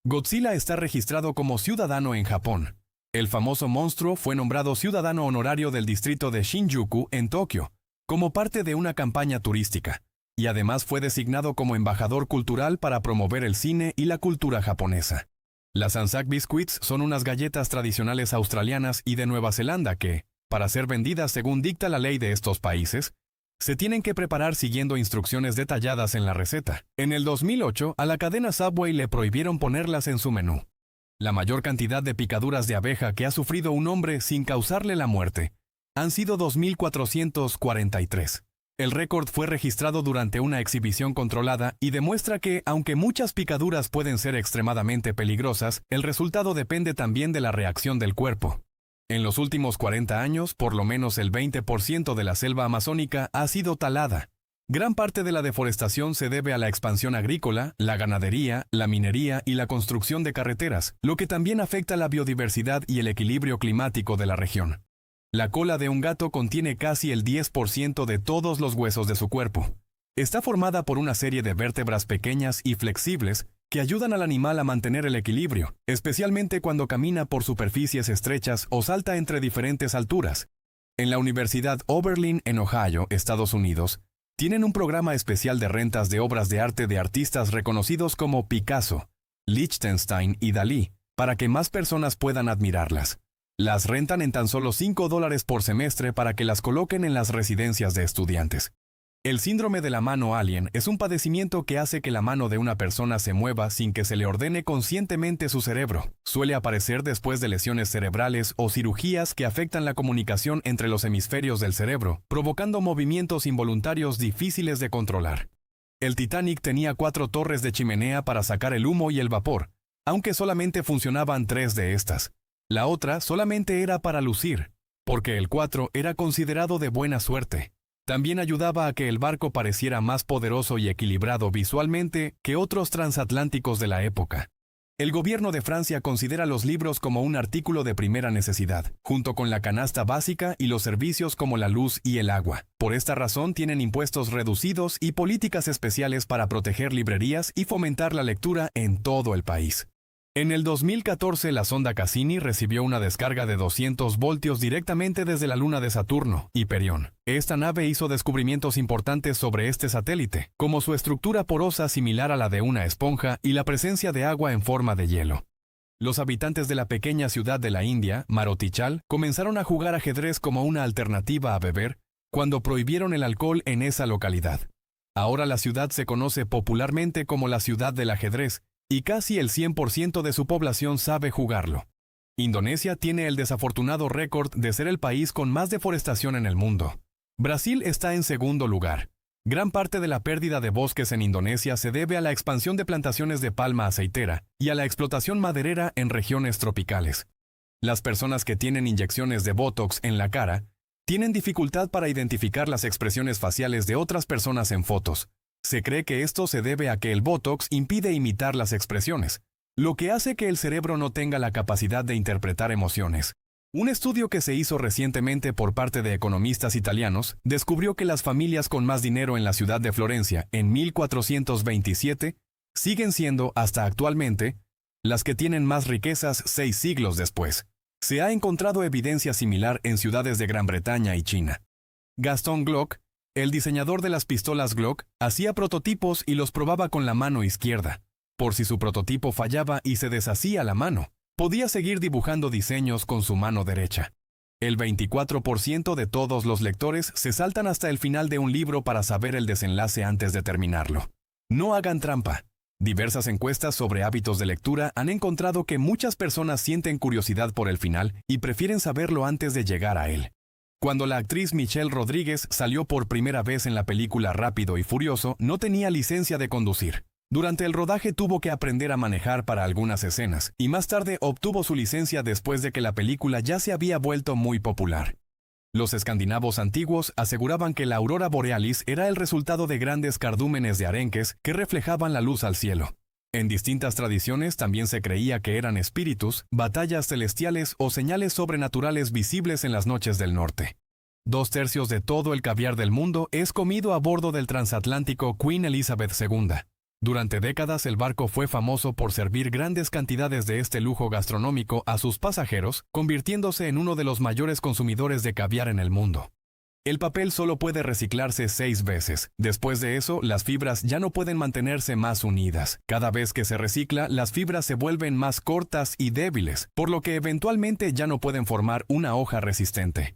Godzilla está registrado como ciudadano en Japón. El famoso monstruo fue nombrado ciudadano honorario del distrito de Shinjuku en Tokio, como parte de una campaña turística, y además fue designado como embajador cultural para promover el cine y la cultura japonesa. Las Anzac Biscuits son unas galletas tradicionales australianas y de Nueva Zelanda que, para ser vendidas según dicta la ley de estos países, se tienen que preparar siguiendo instrucciones detalladas en la receta. En el 2008, a la cadena Subway le prohibieron ponerlas en su menú. La mayor cantidad de picaduras de abeja que ha sufrido un hombre sin causarle la muerte han sido 2.443. El récord fue registrado durante una exhibición controlada y demuestra que, aunque muchas picaduras pueden ser extremadamente peligrosas, el resultado depende también de la reacción del cuerpo. En los últimos 40 años, por lo menos el 20% de la selva amazónica ha sido talada. Gran parte de la deforestación se debe a la expansión agrícola, la ganadería, la minería y la construcción de carreteras, lo que también afecta la biodiversidad y el equilibrio climático de la región. La cola de un gato contiene casi el 10% de todos los huesos de su cuerpo. Está formada por una serie de vértebras pequeñas y flexibles que ayudan al animal a mantener el equilibrio, especialmente cuando camina por superficies estrechas o salta entre diferentes alturas. En la Universidad Oberlin en Ohio, Estados Unidos, tienen un programa especial de rentas de obras de arte de artistas reconocidos como Picasso, Liechtenstein y Dalí, para que más personas puedan admirarlas. Las rentan en tan solo $5 por semestre para que las coloquen en las residencias de estudiantes. El síndrome de la mano alien es un padecimiento que hace que la mano de una persona se mueva sin que se le ordene conscientemente su cerebro. Suele aparecer después de lesiones cerebrales o cirugías que afectan la comunicación entre los hemisferios del cerebro, provocando movimientos involuntarios difíciles de controlar. El Titanic tenía 4 torres de chimenea para sacar el humo y el vapor, aunque solamente funcionaban 3 de estas. La otra solamente era para lucir, porque el 4 era considerado de buena suerte. También ayudaba a que el barco pareciera más poderoso y equilibrado visualmente que otros transatlánticos de la época. El gobierno de Francia considera los libros como un artículo de primera necesidad, junto con la canasta básica y los servicios como la luz y el agua. Por esta razón tienen impuestos reducidos y políticas especiales para proteger librerías y fomentar la lectura en todo el país. En el 2014, la sonda Cassini recibió una descarga de 200 voltios directamente desde la luna de Saturno, Hiperión. Esta nave hizo descubrimientos importantes sobre este satélite, como su estructura porosa similar a la de una esponja y la presencia de agua en forma de hielo. Los habitantes de la pequeña ciudad de la India, Marotichal, comenzaron a jugar ajedrez como una alternativa a beber cuando prohibieron el alcohol en esa localidad. Ahora la ciudad se conoce popularmente como la ciudad del ajedrez, y casi el 100% de su población sabe jugarlo. Indonesia tiene el desafortunado récord de ser el país con más deforestación en el mundo. Brasil está en segundo lugar. Gran parte de la pérdida de bosques en Indonesia se debe a la expansión de plantaciones de palma aceitera y a la explotación maderera en regiones tropicales. Las personas que tienen inyecciones de Botox en la cara tienen dificultad para identificar las expresiones faciales de otras personas en fotos. Se cree que esto se debe a que el Botox impide imitar las expresiones, lo que hace que el cerebro no tenga la capacidad de interpretar emociones. Un estudio que se hizo recientemente por parte de economistas italianos descubrió que las familias con más dinero en la ciudad de Florencia en 1427 siguen siendo, hasta actualmente, las que tienen más riquezas 6 siglos después. Se ha encontrado evidencia similar en ciudades de Gran Bretaña y China. Gaston Glock, el diseñador de las pistolas Glock, hacía prototipos y los probaba con la mano izquierda. Por si su prototipo fallaba y se deshacía la mano, podía seguir dibujando diseños con su mano derecha. El 24% de todos los lectores se saltan hasta el final de un libro para saber el desenlace antes de terminarlo. No hagan trampa. Diversas encuestas sobre hábitos de lectura han encontrado que muchas personas sienten curiosidad por el final y prefieren saberlo antes de llegar a él. Cuando la actriz Michelle Rodríguez salió por primera vez en la película Rápido y Furioso, no tenía licencia de conducir. Durante el rodaje tuvo que aprender a manejar para algunas escenas, y más tarde obtuvo su licencia después de que la película ya se había vuelto muy popular. Los escandinavos antiguos aseguraban que la aurora borealis era el resultado de grandes cardúmenes de arenques que reflejaban la luz al cielo. En distintas tradiciones también se creía que eran espíritus, batallas celestiales o señales sobrenaturales visibles en las noches del norte. 2/3 de todo el caviar del mundo es comido a bordo del transatlántico Queen Elizabeth II. Durante décadas el barco fue famoso por servir grandes cantidades de este lujo gastronómico a sus pasajeros, convirtiéndose en uno de los mayores consumidores de caviar en el mundo. El papel solo puede reciclarse 6 veces. Después de eso, las fibras ya no pueden mantenerse más unidas. Cada vez que se recicla, las fibras se vuelven más cortas y débiles, por lo que eventualmente ya no pueden formar una hoja resistente.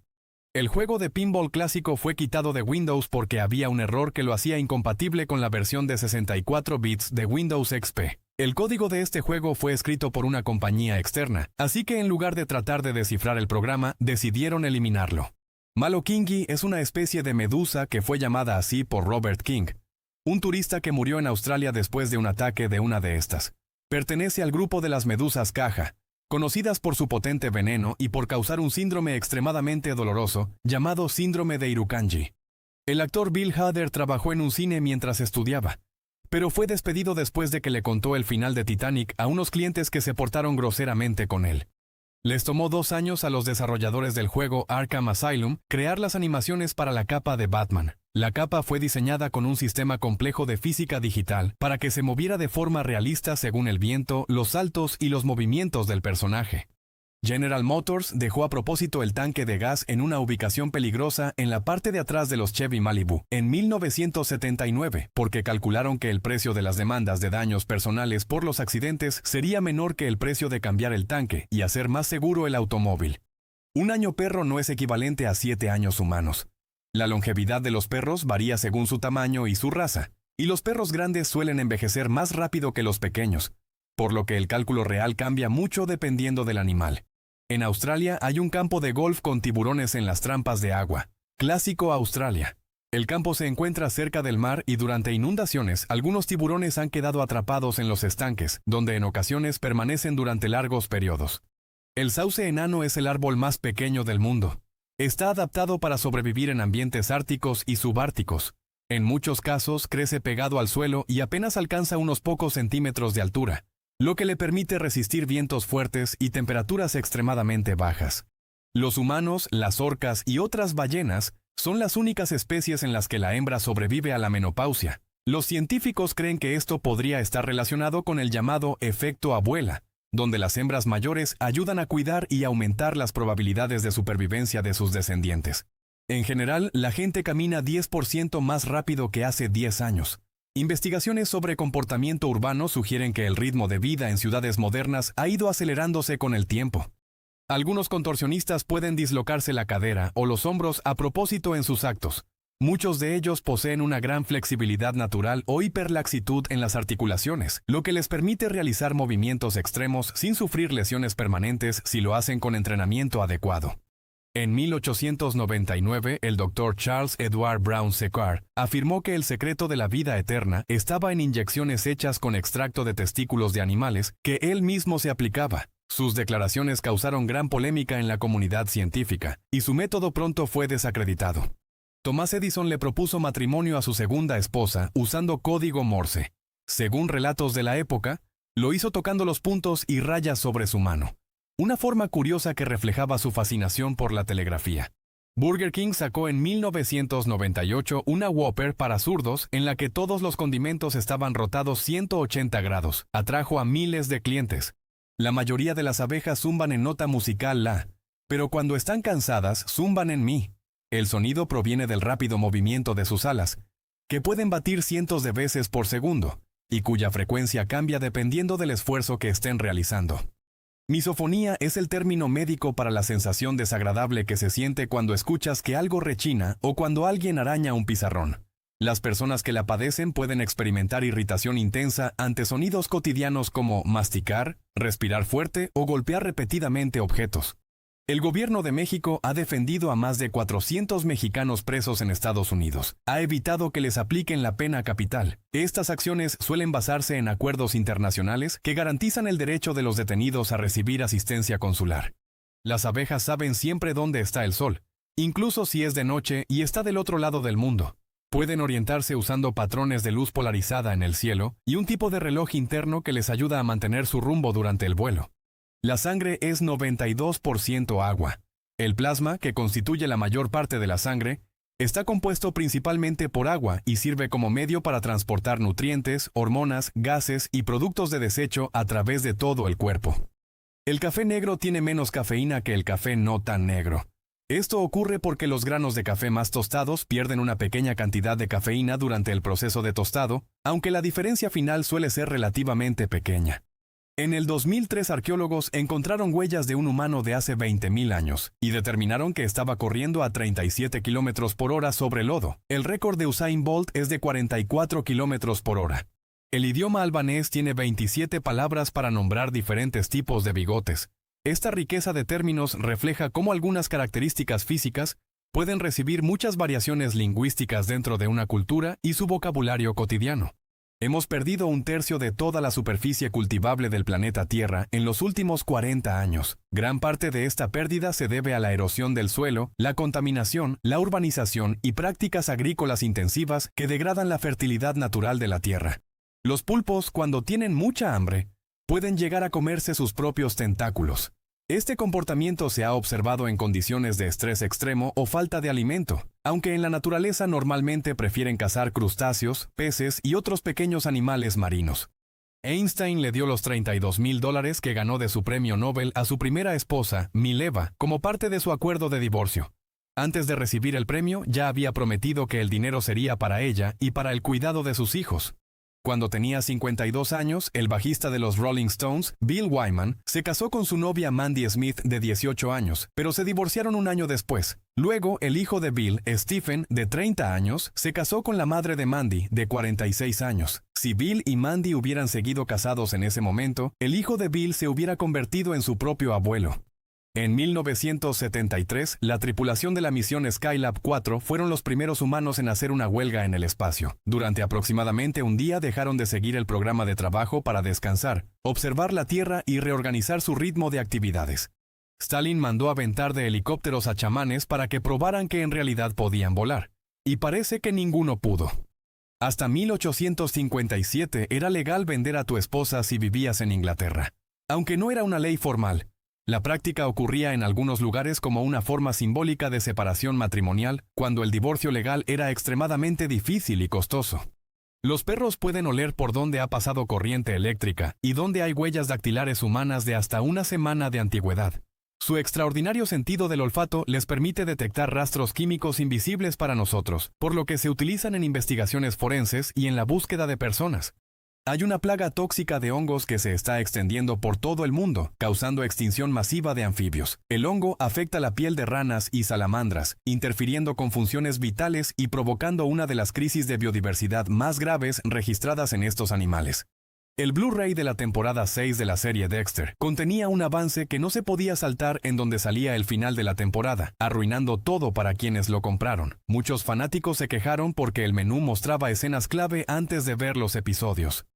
El juego de pinball clásico fue quitado de Windows porque había un error que lo hacía incompatible con la versión de 64 bits de Windows XP. El código de este juego fue escrito por una compañía externa, así que en lugar de tratar de descifrar el programa, decidieron eliminarlo. Malokingi es una especie de medusa que fue llamada así por Robert King, un turista que murió en Australia después de un ataque de una de estas. Pertenece al grupo de las medusas caja, conocidas por su potente veneno y por causar un síndrome extremadamente doloroso llamado síndrome de Irukandji. El actor Bill Hader trabajó en un cine mientras estudiaba, pero fue despedido después de que le contó el final de Titanic a unos clientes que se portaron groseramente con él. Les tomó 2 años a los desarrolladores del juego Arkham Asylum crear las animaciones para la capa de Batman. La capa fue diseñada con un sistema complejo de física digital para que se moviera de forma realista según el viento, los saltos y los movimientos del personaje. General Motors dejó a propósito el tanque de gas en una ubicación peligrosa en la parte de atrás de los Chevy Malibu en 1979, porque calcularon que el precio de las demandas de daños personales por los accidentes sería menor que el precio de cambiar el tanque y hacer más seguro el automóvil. Un año perro no es equivalente a 7 años humanos. La longevidad de los perros varía según su tamaño y su raza, y los perros grandes suelen envejecer más rápido que los pequeños, por lo que el cálculo real cambia mucho dependiendo del animal. En Australia hay un campo de golf con tiburones en las trampas de agua. Clásico Australia. El campo se encuentra cerca del mar y durante inundaciones algunos tiburones han quedado atrapados en los estanques, donde en ocasiones permanecen durante largos periodos. El sauce enano es el árbol más pequeño del mundo. Está adaptado para sobrevivir en ambientes árticos y subárticos. En muchos casos crece pegado al suelo y apenas alcanza unos pocos centímetros de altura, lo que le permite resistir vientos fuertes y temperaturas extremadamente bajas. Los humanos, las orcas y otras ballenas son las únicas especies en las que la hembra sobrevive a la menopausia. Los científicos creen que esto podría estar relacionado con el llamado efecto abuela, donde las hembras mayores ayudan a cuidar y aumentar las probabilidades de supervivencia de sus descendientes. En general, la gente camina 10% más rápido que hace 10 años. Investigaciones sobre comportamiento urbano sugieren que el ritmo de vida en ciudades modernas ha ido acelerándose con el tiempo. Algunos contorsionistas pueden dislocarse la cadera o los hombros a propósito en sus actos. Muchos de ellos poseen una gran flexibilidad natural o hiperlaxitud en las articulaciones, lo que les permite realizar movimientos extremos sin sufrir lesiones permanentes si lo hacen con entrenamiento adecuado. En 1899, el Dr. Charles Edward Brown Sequard afirmó que el secreto de la vida eterna estaba en inyecciones hechas con extracto de testículos de animales que él mismo se aplicaba. Sus declaraciones causaron gran polémica en la comunidad científica, y su método pronto fue desacreditado. Thomas Edison le propuso matrimonio a su segunda esposa usando código Morse. Según relatos de la época, lo hizo tocando los puntos y rayas sobre su mano, una forma curiosa que reflejaba su fascinación por la telegrafía. Burger King sacó en 1998 una Whopper para zurdos en la que todos los condimentos estaban rotados 180 grados. Atrajo a miles de clientes. La mayoría de las abejas zumban en nota musical la, pero cuando están cansadas zumban en mi. El sonido proviene del rápido movimiento de sus alas, que pueden batir cientos de veces por segundo, y cuya frecuencia cambia dependiendo del esfuerzo que estén realizando. Misofonía es el término médico para la sensación desagradable que se siente cuando escuchas que algo rechina o cuando alguien araña un pizarrón. Las personas que la padecen pueden experimentar irritación intensa ante sonidos cotidianos como masticar, respirar fuerte o golpear repetidamente objetos. El gobierno de México ha defendido a más de 400 mexicanos presos en Estados Unidos. Ha evitado que les apliquen la pena capital. Estas acciones suelen basarse en acuerdos internacionales que garantizan el derecho de los detenidos a recibir asistencia consular. Las abejas saben siempre dónde está el sol, incluso si es de noche y está del otro lado del mundo. Pueden orientarse usando patrones de luz polarizada en el cielo y un tipo de reloj interno que les ayuda a mantener su rumbo durante el vuelo. La sangre es 92% agua. El plasma, que constituye la mayor parte de la sangre, está compuesto principalmente por agua y sirve como medio para transportar nutrientes, hormonas, gases y productos de desecho a través de todo el cuerpo. El café negro tiene menos cafeína que el café no tan negro. Esto ocurre porque los granos de café más tostados pierden una pequeña cantidad de cafeína durante el proceso de tostado, aunque la diferencia final suele ser relativamente pequeña. En el 2003 arqueólogos encontraron huellas de un humano de hace 20.000 años y determinaron que estaba corriendo a 37 km por hora sobre lodo. El récord de Usain Bolt es de 44 km por hora. El idioma albanés tiene 27 palabras para nombrar diferentes tipos de bigotes. Esta riqueza de términos refleja cómo algunas características físicas pueden recibir muchas variaciones lingüísticas dentro de una cultura y su vocabulario cotidiano. Hemos perdido un tercio de toda la superficie cultivable del planeta Tierra en los últimos 40 años. Gran parte de esta pérdida se debe a la erosión del suelo, la contaminación, la urbanización y prácticas agrícolas intensivas que degradan la fertilidad natural de la tierra. Los pulpos, cuando tienen mucha hambre, pueden llegar a comerse sus propios tentáculos. Este comportamiento se ha observado en condiciones de estrés extremo o falta de alimento, aunque en la naturaleza normalmente prefieren cazar crustáceos, peces y otros pequeños animales marinos. Einstein le dio los $32,000 que ganó de su premio Nobel a su primera esposa, Mileva, como parte de su acuerdo de divorcio. Antes de recibir el premio, ya había prometido que el dinero sería para ella y para el cuidado de sus hijos. Cuando tenía 52 años, el bajista de los Rolling Stones, Bill Wyman, se casó con su novia Mandy Smith de 18 años, pero se divorciaron un año después. Luego, el hijo de Bill, Stephen, de 30 años, se casó con la madre de Mandy, de 46 años. Si Bill y Mandy hubieran seguido casados en ese momento, el hijo de Bill se hubiera convertido en su propio abuelo. En 1973, la tripulación de la misión Skylab 4 fueron los primeros humanos en hacer una huelga en el espacio. Durante aproximadamente un día dejaron de seguir el programa de trabajo para descansar, observar la Tierra y reorganizar su ritmo de actividades. Stalin mandó aventar de helicópteros a chamanes para que probaran que en realidad podían volar, y parece que ninguno pudo. Hasta 1857 era legal vender a tu esposa si vivías en Inglaterra. Aunque no era una ley formal, la práctica ocurría en algunos lugares como una forma simbólica de separación matrimonial, cuando el divorcio legal era extremadamente difícil y costoso. Los perros pueden oler por donde ha pasado corriente eléctrica y donde hay huellas dactilares humanas de hasta una semana de antigüedad. Su extraordinario sentido del olfato les permite detectar rastros químicos invisibles para nosotros, por lo que se utilizan en investigaciones forenses y en la búsqueda de personas. Hay una plaga tóxica de hongos que se está extendiendo por todo el mundo, causando extinción masiva de anfibios. El hongo afecta la piel de ranas y salamandras, interfiriendo con funciones vitales y provocando una de las crisis de biodiversidad más graves registradas en estos animales. El Blu-ray de la temporada 6 de la serie Dexter contenía un avance que no se podía saltar en donde salía el final de la temporada, arruinando todo para quienes lo compraron. Muchos fanáticos se quejaron porque el menú mostraba escenas clave antes de ver los episodios.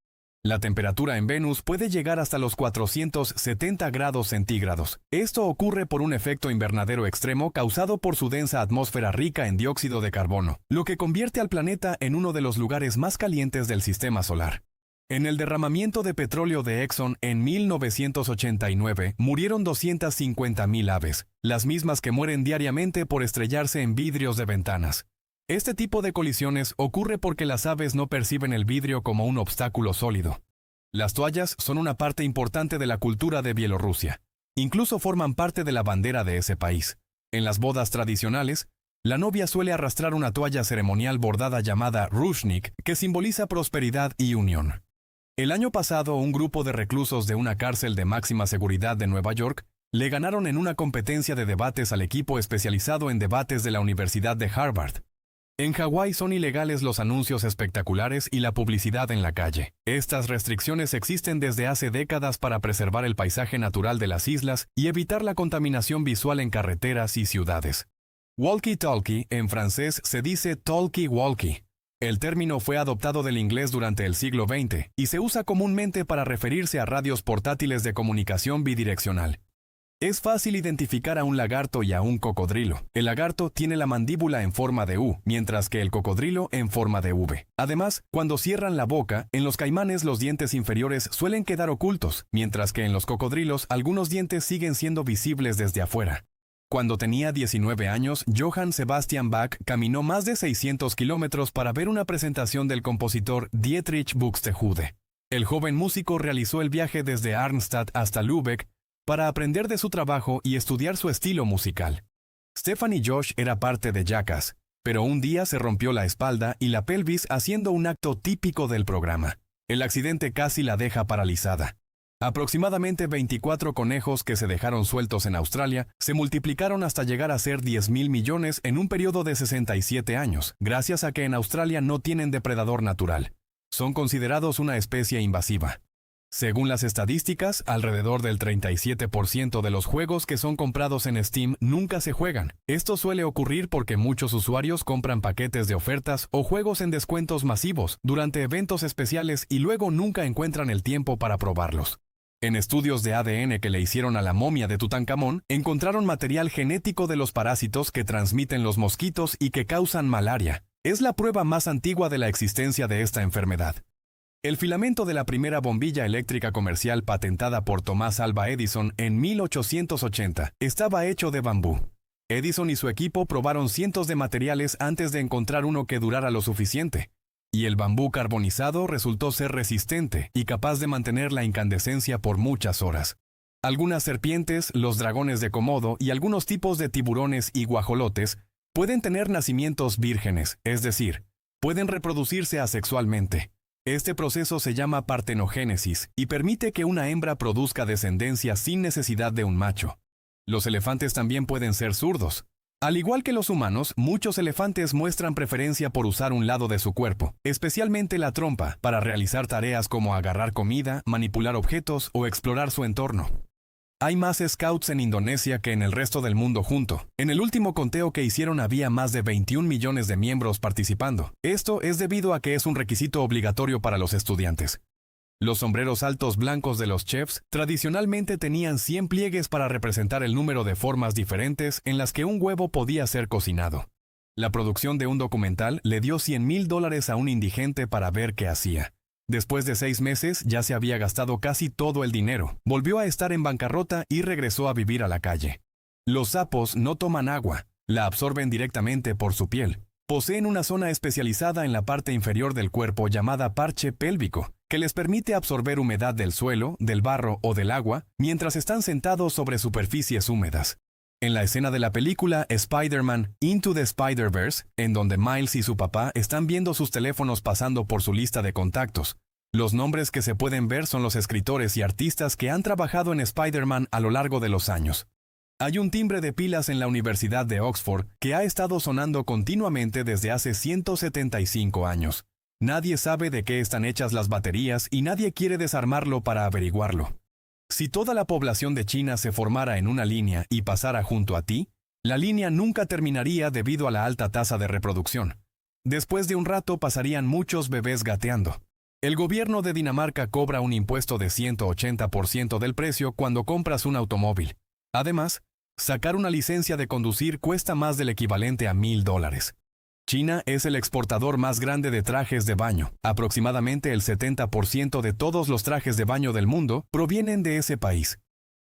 La temperatura en Venus puede llegar hasta los 470 grados centígrados. Esto ocurre por un efecto invernadero extremo causado por su densa atmósfera rica en dióxido de carbono, lo que convierte al planeta en uno de los lugares más calientes del sistema solar. En el derramamiento de petróleo de Exxon en 1989 murieron 250.000 aves, las mismas que mueren diariamente por estrellarse en vidrios de ventanas. Este tipo de colisiones ocurre porque las aves no perciben el vidrio como un obstáculo sólido. Las toallas son una parte importante de la cultura de Bielorrusia. Incluso forman parte de la bandera de ese país. En las bodas tradicionales, la novia suele arrastrar una toalla ceremonial bordada llamada rushnik, que simboliza prosperidad y unión. El año pasado, un grupo de reclusos de una cárcel de máxima seguridad de Nueva York le ganaron en una competencia de debates al equipo especializado en debates de la Universidad de Harvard. En Hawái son ilegales los anuncios espectaculares y la publicidad en la calle. Estas restricciones existen desde hace décadas para preservar el paisaje natural de las islas y evitar la contaminación visual en carreteras y ciudades. Walkie-talkie, en francés se dice talkie-walkie. El término fue adoptado del inglés durante el siglo XX y se usa comúnmente para referirse a radios portátiles de comunicación bidireccional. Es fácil identificar a un lagarto y a un cocodrilo. El lagarto tiene la mandíbula en forma de U, mientras que el cocodrilo en forma de V. Además, cuando cierran la boca, en los caimanes los dientes inferiores suelen quedar ocultos, mientras que en los cocodrilos algunos dientes siguen siendo visibles desde afuera. Cuando tenía 19 años, Johann Sebastian Bach caminó más de 600 kilómetros para ver una presentación del compositor Dietrich Buxtehude. El joven músico realizó el viaje desde Arnstadt hasta Lübeck para aprender de su trabajo y estudiar su estilo musical. Stephanie Josh era parte de Jackass, pero un día se rompió la espalda y la pelvis haciendo un acto típico del programa. El accidente casi la deja paralizada. Aproximadamente 24 conejos que se dejaron sueltos en Australia se multiplicaron hasta llegar a ser 10.000 millones en un periodo de 67 años, gracias a que en Australia no tienen depredador natural. Son considerados una especie invasiva. Según las estadísticas, alrededor del 37% de los juegos que son comprados en Steam nunca se juegan. Esto suele ocurrir porque muchos usuarios compran paquetes de ofertas o juegos en descuentos masivos durante eventos especiales y luego nunca encuentran el tiempo para probarlos. En estudios de ADN que le hicieron a la momia de Tutankamón, encontraron material genético de los parásitos que transmiten los mosquitos y que causan malaria. Es la prueba más antigua de la existencia de esta enfermedad. El filamento de la primera bombilla eléctrica comercial patentada por Thomas Alva Edison en 1880 estaba hecho de bambú. Edison y su equipo probaron cientos de materiales antes de encontrar uno que durara lo suficiente. Y el bambú carbonizado resultó ser resistente y capaz de mantener la incandescencia por muchas horas. Algunas serpientes, los dragones de Komodo y algunos tipos de tiburones y guajolotes pueden tener nacimientos vírgenes, es decir, pueden reproducirse asexualmente. Este proceso se llama partenogénesis y permite que una hembra produzca descendencia sin necesidad de un macho. Los elefantes también pueden ser zurdos. Al igual que los humanos, muchos elefantes muestran preferencia por usar un lado de su cuerpo, especialmente la trompa, para realizar tareas como agarrar comida, manipular objetos o explorar su entorno. Hay más scouts en Indonesia que en el resto del mundo junto. En el último conteo que hicieron había más de 21 millones de miembros participando. Esto es debido a que es un requisito obligatorio para los estudiantes. Los sombreros altos blancos de los chefs tradicionalmente tenían 100 pliegues para representar el número de formas diferentes en las que un huevo podía ser cocinado. La producción de un documental le dio $100,000 a un indigente para ver qué hacía. Después de 6 meses ya se había gastado casi todo el dinero, volvió a estar en bancarrota y regresó a vivir a la calle. Los sapos no toman agua, la absorben directamente por su piel. Poseen una zona especializada en la parte inferior del cuerpo llamada parche pélvico, que les permite absorber humedad del suelo, del barro o del agua mientras están sentados sobre superficies húmedas. En la escena de la película Spider-Man Into the Spider-Verse, en donde Miles y su papá están viendo sus teléfonos pasando por su lista de contactos, los nombres que se pueden ver son los escritores y artistas que han trabajado en Spider-Man a lo largo de los años. Hay un timbre de pilas en la Universidad de Oxford que ha estado sonando continuamente desde hace 175 años. Nadie sabe de qué están hechas las baterías y nadie quiere desarmarlo para averiguarlo. Si toda la población de China se formara en una línea y pasara junto a ti, la línea nunca terminaría debido a la alta tasa de reproducción. Después de un rato pasarían muchos bebés gateando. El gobierno de Dinamarca cobra un impuesto de 180% del precio cuando compras un automóvil. Además, sacar una licencia de conducir cuesta más del equivalente a $1,000. China es el exportador más grande de trajes de baño. Aproximadamente el 70% de todos los trajes de baño del mundo provienen de ese país.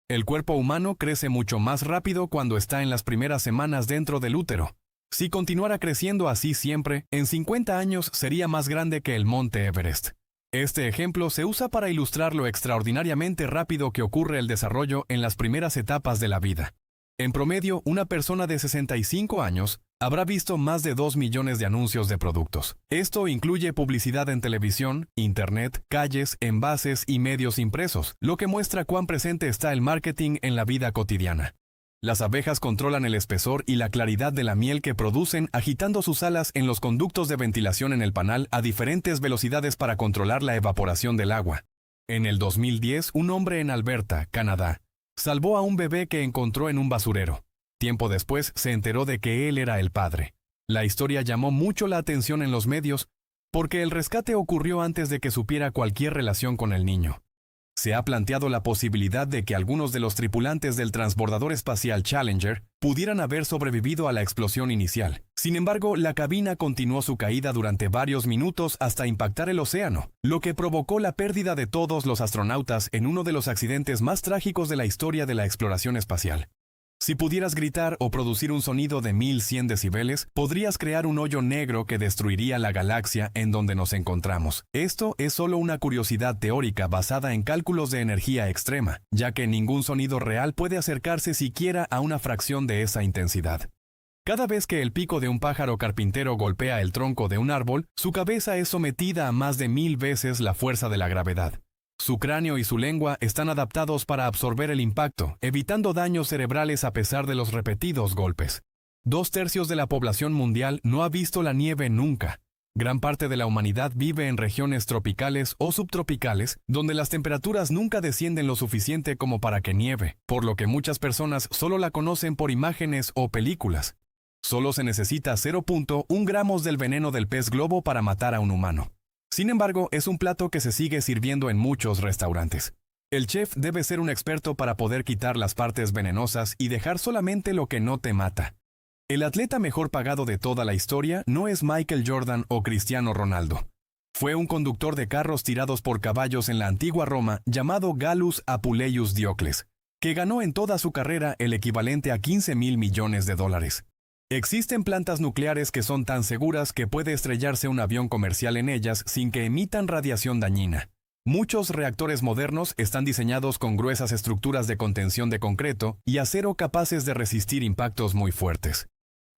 El cuerpo humano crece mucho más rápido cuando está en las primeras semanas dentro del útero. Si continuara creciendo así siempre, en 50 años sería más grande que el monte Everest. Este ejemplo se usa para ilustrar lo extraordinariamente rápido que ocurre el desarrollo en las primeras etapas de la vida. En promedio, una persona de 65 años habrá visto más de 2 millones de anuncios de productos. Esto incluye publicidad en televisión, internet, calles, envases y medios impresos, lo que muestra cuán presente está el marketing en la vida cotidiana. Las abejas controlan el espesor y la claridad de la miel que producen agitando sus alas en los conductos de ventilación en el panal a diferentes velocidades para controlar la evaporación del agua. En el 2010, un hombre en Alberta, Canadá, salvó a un bebé que encontró en un basurero. Tiempo después se enteró de que él era el padre. La historia llamó mucho la atención en los medios porque el rescate ocurrió antes de que supiera cualquier relación con el niño. Se ha planteado la posibilidad de que algunos de los tripulantes del transbordador espacial Challenger pudieran haber sobrevivido a la explosión inicial. Sin embargo, la cabina continuó su caída durante varios minutos hasta impactar el océano, lo que provocó la pérdida de todos los astronautas en uno de los accidentes más trágicos de la historia de la exploración espacial. Si pudieras gritar o producir un sonido de 1100 decibeles, podrías crear un hoyo negro que destruiría la galaxia en donde nos encontramos. Esto es solo una curiosidad teórica basada en cálculos de energía extrema, ya que ningún sonido real puede acercarse siquiera a una fracción de esa intensidad. Cada vez que el pico de un pájaro carpintero golpea el tronco de un árbol, su cabeza es sometida a más de 1000 veces la fuerza de la gravedad. Su cráneo y su lengua están adaptados para absorber el impacto, evitando daños cerebrales a pesar de los repetidos golpes. 2/3 de la población mundial no ha visto la nieve nunca. Gran parte de la humanidad vive en regiones tropicales o subtropicales, donde las temperaturas nunca descienden lo suficiente como para que nieve, por lo que muchas personas solo la conocen por imágenes o películas. Solo se necesita 0.1 gramos del veneno del pez globo para matar a un humano. Sin embargo, es un plato que se sigue sirviendo en muchos restaurantes. El chef debe ser un experto para poder quitar las partes venenosas y dejar solamente lo que no te mata. El atleta mejor pagado de toda la historia no es Michael Jordan o Cristiano Ronaldo. Fue un conductor de carros tirados por caballos en la antigua Roma llamado Gallus Apuleius Diocles, que ganó en toda su carrera el equivalente a $15,000 millones. Existen plantas nucleares que son tan seguras que puede estrellarse un avión comercial en ellas sin que emitan radiación dañina. Muchos reactores modernos están diseñados con gruesas estructuras de contención de concreto y acero capaces de resistir impactos muy fuertes.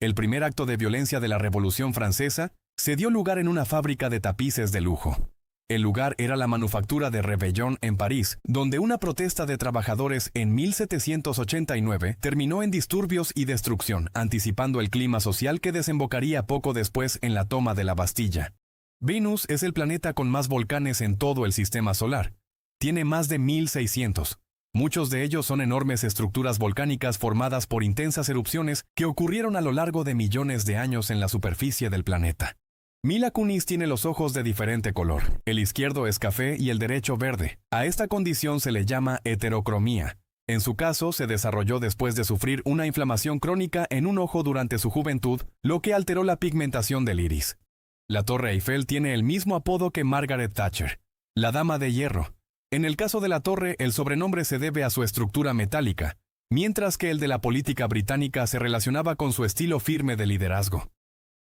El primer acto de violencia de la Revolución Francesa se dio lugar en una fábrica de tapices de lujo. El lugar era la manufactura de Réveillon en París, donde una protesta de trabajadores en 1789 terminó en disturbios y destrucción, anticipando el clima social que desembocaría poco después en la toma de la Bastilla. Venus es el planeta con más volcanes en todo el sistema solar. Tiene más de 1600. Muchos de ellos son enormes estructuras volcánicas formadas por intensas erupciones que ocurrieron a lo largo de millones de años en la superficie del planeta. Mila Kunis tiene los ojos de diferente color. El izquierdo es café y el derecho verde. A esta condición se le llama heterocromía. En su caso, se desarrolló después de sufrir una inflamación crónica en un ojo durante su juventud, lo que alteró la pigmentación del iris. La Torre Eiffel tiene el mismo apodo que Margaret Thatcher, la Dama de Hierro. En el caso de la torre, el sobrenombre se debe a su estructura metálica, mientras que el de la política británica se relacionaba con su estilo firme de liderazgo.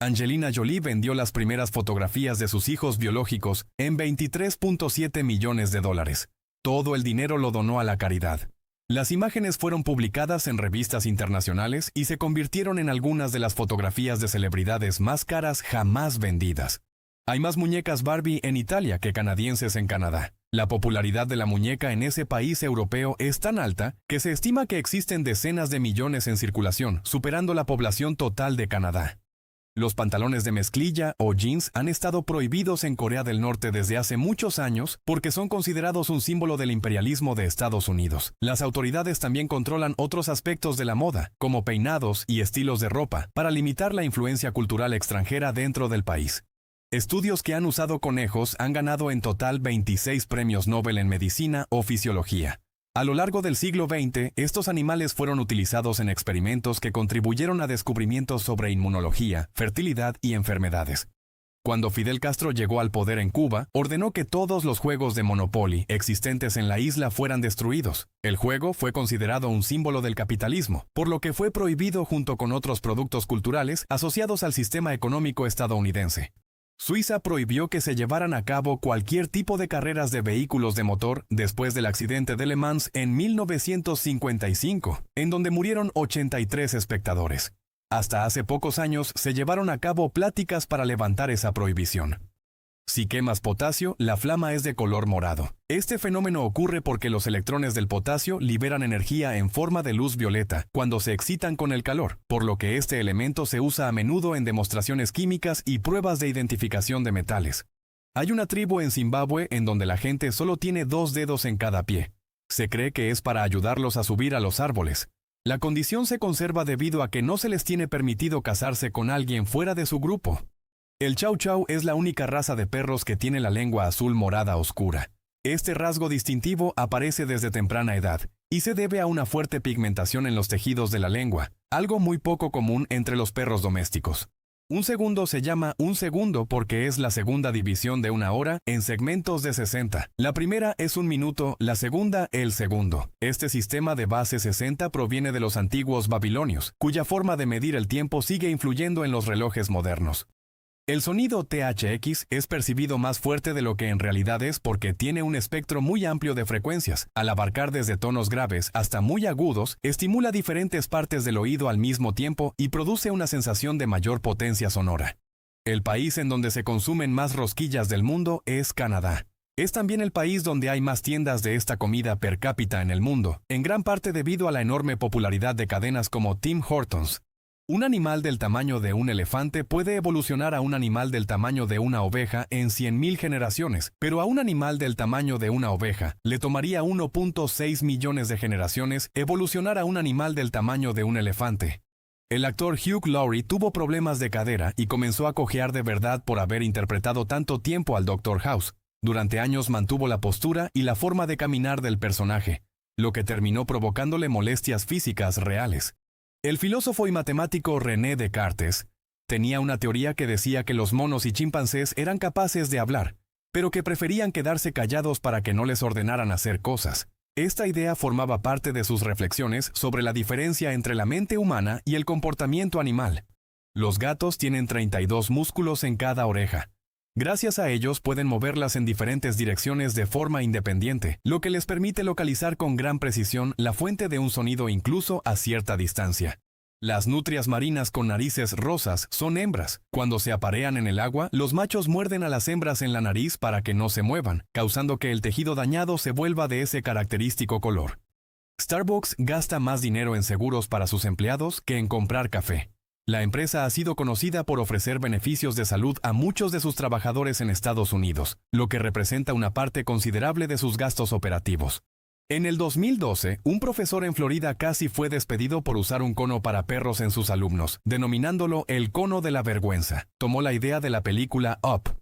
Angelina Jolie vendió las primeras fotografías de sus hijos biológicos en $23.7 millones. Todo el dinero lo donó a la caridad. Las imágenes fueron publicadas en revistas internacionales y se convirtieron en algunas de las fotografías de celebridades más caras jamás vendidas. Hay más muñecas Barbie en Italia que canadienses en Canadá. La popularidad de la muñeca en ese país europeo es tan alta que se estima que existen decenas de millones en circulación, superando la población total de Canadá. Los pantalones de mezclilla o jeans han estado prohibidos en Corea del Norte desde hace muchos años porque son considerados un símbolo del imperialismo de Estados Unidos. Las autoridades también controlan otros aspectos de la moda, como peinados y estilos de ropa, para limitar la influencia cultural extranjera dentro del país. Estudios que han usado conejos han ganado en total 26 premios Nobel en medicina o fisiología. A lo largo del siglo XX, estos animales fueron utilizados en experimentos que contribuyeron a descubrimientos sobre inmunología, fertilidad y enfermedades. Cuando Fidel Castro llegó al poder en Cuba, ordenó que todos los juegos de Monopoly existentes en la isla fueran destruidos. El juego fue considerado un símbolo del capitalismo, por lo que fue prohibido junto con otros productos culturales asociados al sistema económico estadounidense. Suiza prohibió que se llevaran a cabo cualquier tipo de carreras de vehículos de motor después del accidente de Le Mans en 1955, en donde murieron 83 espectadores. Hasta hace pocos años se llevaron a cabo pláticas para levantar esa prohibición. Si quemas potasio, la flama es de color morado. Este fenómeno ocurre porque los electrones del potasio liberan energía en forma de luz violeta cuando se excitan con el calor, por lo que este elemento se usa a menudo en demostraciones químicas y pruebas de identificación de metales. Hay una tribu en Zimbabue en donde la gente solo tiene 2 dedos en cada pie. Se cree que es para ayudarlos a subir a los árboles. La condición se conserva debido a que no se les tiene permitido casarse con alguien fuera de su grupo. El Chow Chow es la única raza de perros que tiene la lengua azul morada oscura. Este rasgo distintivo aparece desde temprana edad y se debe a una fuerte pigmentación en los tejidos de la lengua, algo muy poco común entre los perros domésticos. Un segundo se llama un segundo porque es la segunda división de una hora en segmentos de 60. La primera es un minuto, la segunda el segundo. Este sistema de base 60 proviene de los antiguos babilonios, cuya forma de medir el tiempo sigue influyendo en los relojes modernos. El sonido THX es percibido más fuerte de lo que en realidad es porque tiene un espectro muy amplio de frecuencias. Al abarcar desde tonos graves hasta muy agudos, estimula diferentes partes del oído al mismo tiempo y produce una sensación de mayor potencia sonora. El país en donde se consumen más rosquillas del mundo es Canadá. Es también el país donde hay más tiendas de esta comida per cápita en el mundo, en gran parte debido a la enorme popularidad de cadenas como Tim Hortons. Un animal del tamaño de un elefante puede evolucionar a un animal del tamaño de una oveja en 100.000 generaciones, pero a un animal del tamaño de una oveja le tomaría 1.6 millones de generaciones evolucionar a un animal del tamaño de un elefante. El actor Hugh Laurie tuvo problemas de cadera y comenzó a cojear de verdad por haber interpretado tanto tiempo al Dr. House. Durante años mantuvo la postura y la forma de caminar del personaje, lo que terminó provocándole molestias físicas reales. El filósofo y matemático René Descartes tenía una teoría que decía que los monos y chimpancés eran capaces de hablar, pero que preferían quedarse callados para que no les ordenaran hacer cosas. Esta idea formaba parte de sus reflexiones sobre la diferencia entre la mente humana y el comportamiento animal. Los gatos tienen 32 músculos en cada oreja. Gracias a ellos pueden moverlas en diferentes direcciones de forma independiente, lo que les permite localizar con gran precisión la fuente de un sonido incluso a cierta distancia. Las nutrias marinas con narices rosas son hembras. Cuando se aparean en el agua, los machos muerden a las hembras en la nariz para que no se muevan, causando que el tejido dañado se vuelva de ese característico color. Starbucks gasta más dinero en seguros para sus empleados que en comprar café. La empresa ha sido conocida por ofrecer beneficios de salud a muchos de sus trabajadores en Estados Unidos, lo que representa una parte considerable de sus gastos operativos. En el 2012, un profesor en Florida casi fue despedido por usar un cono para perros en sus alumnos, denominándolo el cono de la vergüenza. Tomó la idea de la película Up.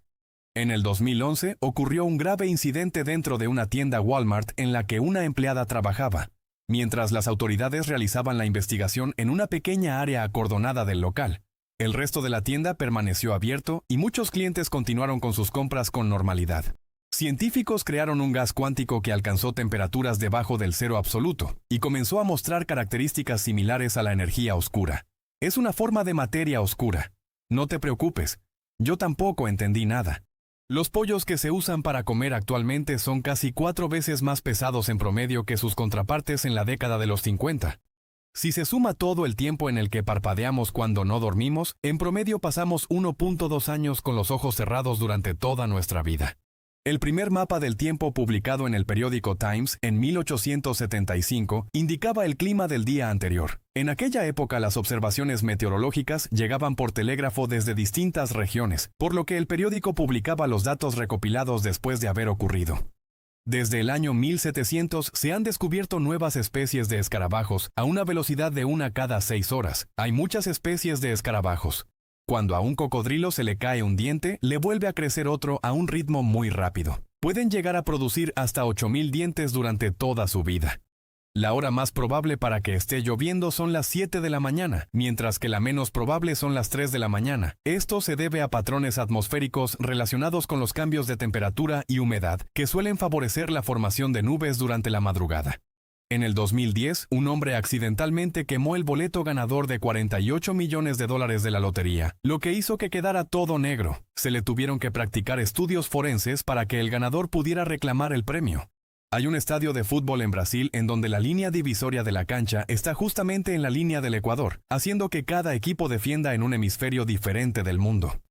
En el 2011 ocurrió un grave incidente dentro de una tienda Walmart en la que una empleada trabajaba, mientras las autoridades realizaban la investigación en una pequeña área acordonada del local. El resto de la tienda permaneció abierto y muchos clientes continuaron con sus compras con normalidad. Científicos crearon un gas cuántico que alcanzó temperaturas debajo del cero absoluto y comenzó a mostrar características similares a la energía oscura. Es una forma de materia oscura. No te preocupes, yo tampoco entendí nada. Los pollos que se usan para comer actualmente son casi 4 veces más pesados en promedio que sus contrapartes en la década de los 50. Si se suma todo el tiempo en el que parpadeamos cuando no dormimos, en promedio pasamos 1.2 años con los ojos cerrados durante toda nuestra vida. El primer mapa del tiempo publicado en el periódico Times en 1875 indicaba el clima del día anterior. En aquella época las observaciones meteorológicas llegaban por telégrafo desde distintas regiones, por lo que el periódico publicaba los datos recopilados después de haber ocurrido. Desde el año 1700 se han descubierto nuevas especies de escarabajos a una velocidad de 1 cada 6 horas. Hay muchas especies de escarabajos. Cuando a un cocodrilo se le cae un diente, le vuelve a crecer otro a un ritmo muy rápido. Pueden llegar a producir hasta 8,000 dientes durante toda su vida. La hora más probable para que esté lloviendo son las 7 de la mañana, mientras que la menos probable son las 3 de la mañana. Esto se debe a patrones atmosféricos relacionados con los cambios de temperatura y humedad, que suelen favorecer la formación de nubes durante la madrugada. En el 2010, un hombre accidentalmente quemó el boleto ganador de $48 millones de la lotería, lo que hizo que quedara todo negro. Se le tuvieron que practicar estudios forenses para que el ganador pudiera reclamar el premio. Hay un estadio de fútbol en Brasil en donde la línea divisoria de la cancha está justamente en la línea del Ecuador, haciendo que cada equipo defienda en un hemisferio diferente del mundo.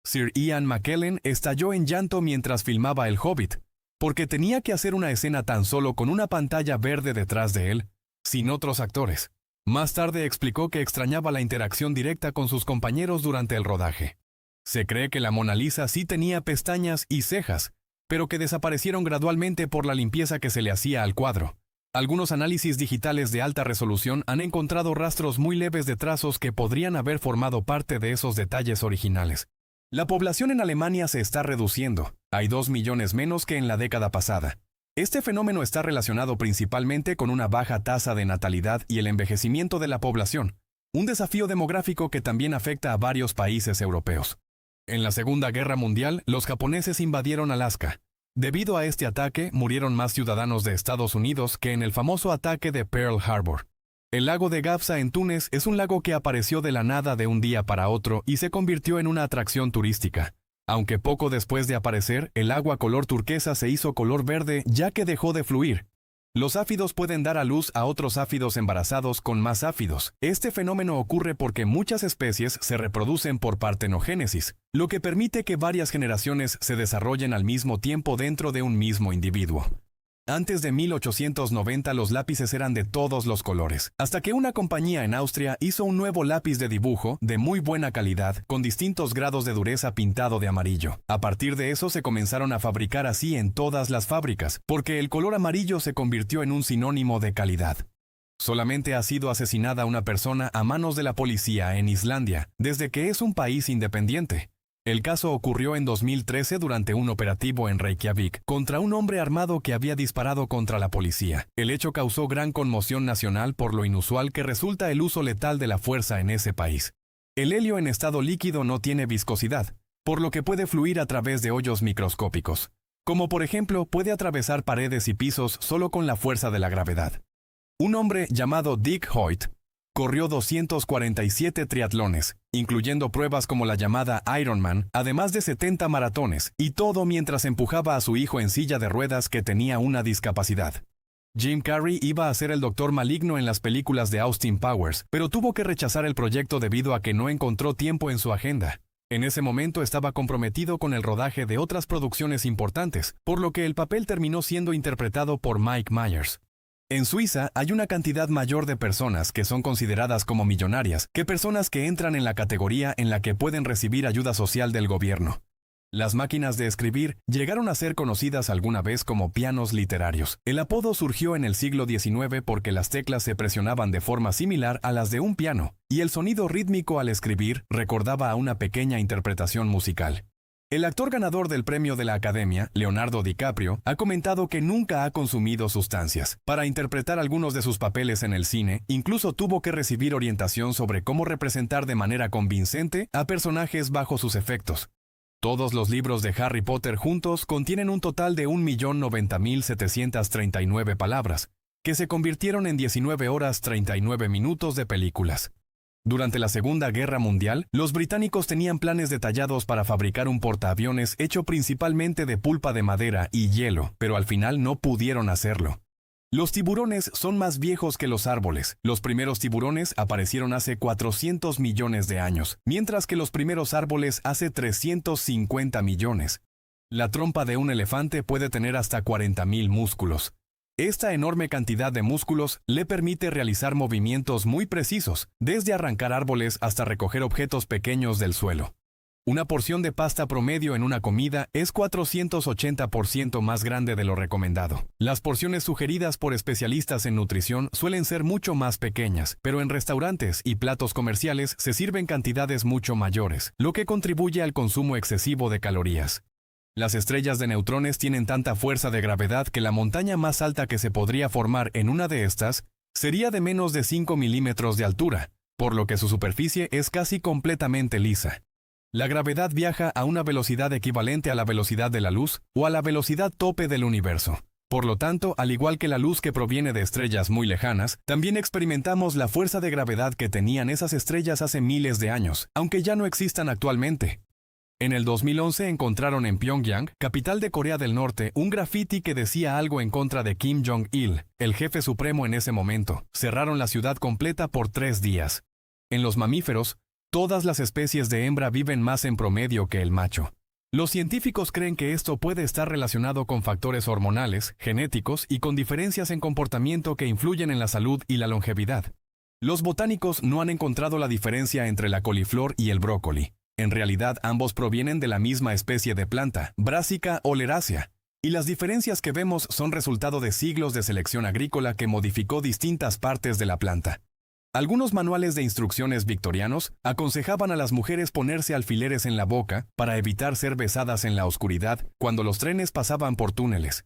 Sir Ian McKellen estalló en llanto mientras filmaba El Hobbit, porque tenía que hacer una escena tan solo con una pantalla verde detrás de él, sin otros actores. Más tarde explicó que extrañaba la interacción directa con sus compañeros durante el rodaje. Se cree que la Mona Lisa sí tenía pestañas y cejas, pero que desaparecieron gradualmente por la limpieza que se le hacía al cuadro. Algunos análisis digitales de alta resolución han encontrado rastros muy leves de trazos que podrían haber formado parte de esos detalles originales. La población en Alemania se está reduciendo. Hay 2 millones menos que en la década pasada. Este fenómeno está relacionado principalmente con una baja tasa de natalidad y el envejecimiento de la población, un desafío demográfico que también afecta a varios países europeos. En la Segunda Guerra Mundial, los japoneses invadieron Alaska. Debido a este ataque, murieron más ciudadanos de Estados Unidos que en el famoso ataque de Pearl Harbor. El lago de Gafsa en Túnez es un lago que apareció de la nada de un día para otro y se convirtió en una atracción turística. Aunque poco después de aparecer, el agua color turquesa se hizo color verde ya que dejó de fluir. Los áfidos pueden dar a luz a otros áfidos embarazados con más áfidos. Este fenómeno ocurre porque muchas especies se reproducen por partenogénesis, lo que permite que varias generaciones se desarrollen al mismo tiempo dentro de un mismo individuo. Antes de 1890 los lápices eran de todos los colores, hasta que una compañía en Austria hizo un nuevo lápiz de dibujo de muy buena calidad, con distintos grados de dureza pintado de amarillo. A partir de eso se comenzaron a fabricar así en todas las fábricas, porque el color amarillo se convirtió en un sinónimo de calidad. Solamente ha sido asesinada una persona a manos de la policía en Islandia, desde que es un país independiente. El caso ocurrió en 2013 durante un operativo en Reykjavik contra un hombre armado que había disparado contra la policía. El hecho causó gran conmoción nacional por lo inusual que resulta el uso letal de la fuerza en ese país. El helio en estado líquido no tiene viscosidad, por lo que puede fluir a través de hoyos microscópicos, como por ejemplo puede atravesar paredes y pisos solo con la fuerza de la gravedad. Un hombre llamado Dick Hoyt corrió 247 triatlones, incluyendo pruebas como la llamada Ironman, además de 70 maratones, y todo mientras empujaba a su hijo en silla de ruedas que tenía una discapacidad. Jim Carrey iba a ser el Doctor Maligno en las películas de Austin Powers, pero tuvo que rechazar el proyecto debido a que no encontró tiempo en su agenda. En ese momento estaba comprometido con el rodaje de otras producciones importantes, por lo que el papel terminó siendo interpretado por Mike Myers. En Suiza hay una cantidad mayor de personas que son consideradas como millonarias que personas que entran en la categoría en la que pueden recibir ayuda social del gobierno. Las máquinas de escribir llegaron a ser conocidas alguna vez como pianos literarios. El apodo surgió en el siglo XIX porque las teclas se presionaban de forma similar a las de un piano, y el sonido rítmico al escribir recordaba a una pequeña interpretación musical. El actor ganador del premio de la Academia, Leonardo DiCaprio, ha comentado que nunca ha consumido sustancias. Para interpretar algunos de sus papeles en el cine, incluso tuvo que recibir orientación sobre cómo representar de manera convincente a personajes bajo sus efectos. Todos los libros de Harry Potter juntos contienen un total de 1.090.739 palabras, que se convirtieron en 19 horas 39 minutos de películas. Durante la Segunda Guerra Mundial, los británicos tenían planes detallados para fabricar un portaaviones hecho principalmente de pulpa de madera y hielo, pero al final no pudieron hacerlo. Los tiburones son más viejos que los árboles. Los primeros tiburones aparecieron hace 400 millones de años, mientras que los primeros árboles hace 350 millones. La trompa de un elefante puede tener hasta 40.000 músculos. Esta enorme cantidad de músculos le permite realizar movimientos muy precisos, desde arrancar árboles hasta recoger objetos pequeños del suelo. Una porción de pasta promedio en una comida es 480% más grande de lo recomendado. Las porciones sugeridas por especialistas en nutrición suelen ser mucho más pequeñas, pero en restaurantes y platos comerciales se sirven cantidades mucho mayores, lo que contribuye al consumo excesivo de calorías. Las estrellas de neutrones tienen tanta fuerza de gravedad que la montaña más alta que se podría formar en una de estas sería de menos de 5 milímetros de altura, por lo que su superficie es casi completamente lisa. La gravedad viaja a una velocidad equivalente a la velocidad de la luz o a la velocidad tope del universo. Por lo tanto, al igual que la luz que proviene de estrellas muy lejanas, también experimentamos la fuerza de gravedad que tenían esas estrellas hace miles de años, aunque ya no existan actualmente. En el 2011 encontraron en Pyongyang, capital de Corea del Norte, un grafiti que decía algo en contra de Kim Jong-il, el jefe supremo en ese momento. Cerraron la ciudad completa por 3 días. En los mamíferos, todas las especies de hembra viven más en promedio que el macho. Los científicos creen que esto puede estar relacionado con factores hormonales, genéticos y con diferencias en comportamiento que influyen en la salud y la longevidad. Los botánicos no han encontrado la diferencia entre la coliflor y el brócoli. En realidad, ambos provienen de la misma especie de planta, Brassica oleracea, y las diferencias que vemos son resultado de siglos de selección agrícola que modificó distintas partes de la planta. Algunos manuales de instrucciones victorianos aconsejaban a las mujeres ponerse alfileres en la boca para evitar ser besadas en la oscuridad cuando los trenes pasaban por túneles.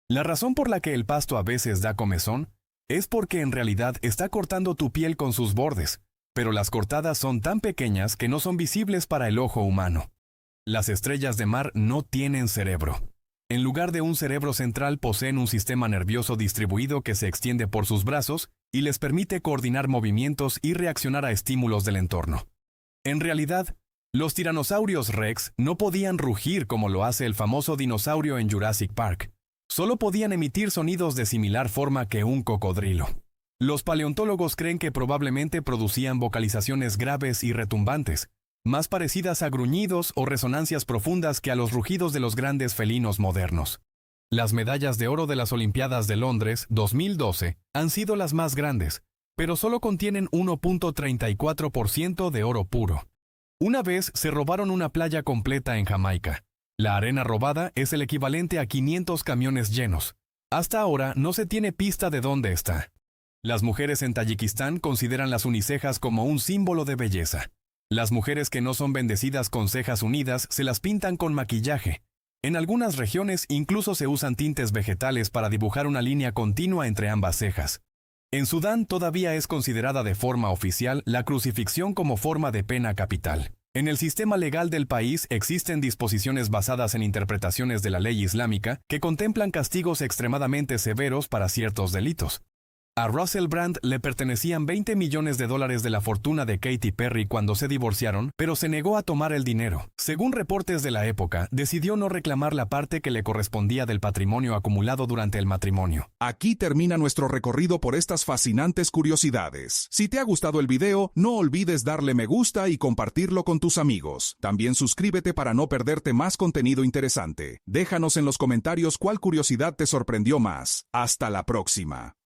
La razón por la que el pasto a veces da comezón es porque en realidad está cortando tu piel con sus bordes, pero las cortadas son tan pequeñas que no son visibles para el ojo humano. Las estrellas de mar no tienen cerebro. En lugar de un cerebro central poseen un sistema nervioso distribuido que se extiende por sus brazos y les permite coordinar movimientos y reaccionar a estímulos del entorno. En realidad, los tiranosaurios rex no podían rugir como lo hace el famoso dinosaurio en Jurassic Park. Solo podían emitir sonidos de similar forma que un cocodrilo. Los paleontólogos creen que probablemente producían vocalizaciones graves y retumbantes, más parecidas a gruñidos o resonancias profundas que a los rugidos de los grandes felinos modernos. Las medallas de oro de las Olimpiadas de Londres 2012 han sido las más grandes, pero solo contienen 1.34% de oro puro. Una vez se robaron una playa completa en Jamaica. La arena robada es el equivalente a 500 camiones llenos. Hasta ahora no se tiene pista de dónde está. Las mujeres en Tayikistán consideran las unicejas como un símbolo de belleza. Las mujeres que no son bendecidas con cejas unidas se las pintan con maquillaje. En algunas regiones incluso se usan tintes vegetales para dibujar una línea continua entre ambas cejas. En Sudán todavía es considerada de forma oficial la crucifixión como forma de pena capital. En el sistema legal del país existen disposiciones basadas en interpretaciones de la ley islámica que contemplan castigos extremadamente severos para ciertos delitos. A Russell Brand le pertenecían $20 millones de la fortuna de Katy Perry cuando se divorciaron, pero se negó a tomar el dinero. Según reportes de la época, decidió no reclamar la parte que le correspondía del patrimonio acumulado durante el matrimonio. Aquí termina nuestro recorrido por estas fascinantes curiosidades. Si te ha gustado el video, no olvides darle me gusta y compartirlo con tus amigos. También suscríbete para no perderte más contenido interesante. Déjanos en los comentarios cuál curiosidad te sorprendió más. Hasta la próxima.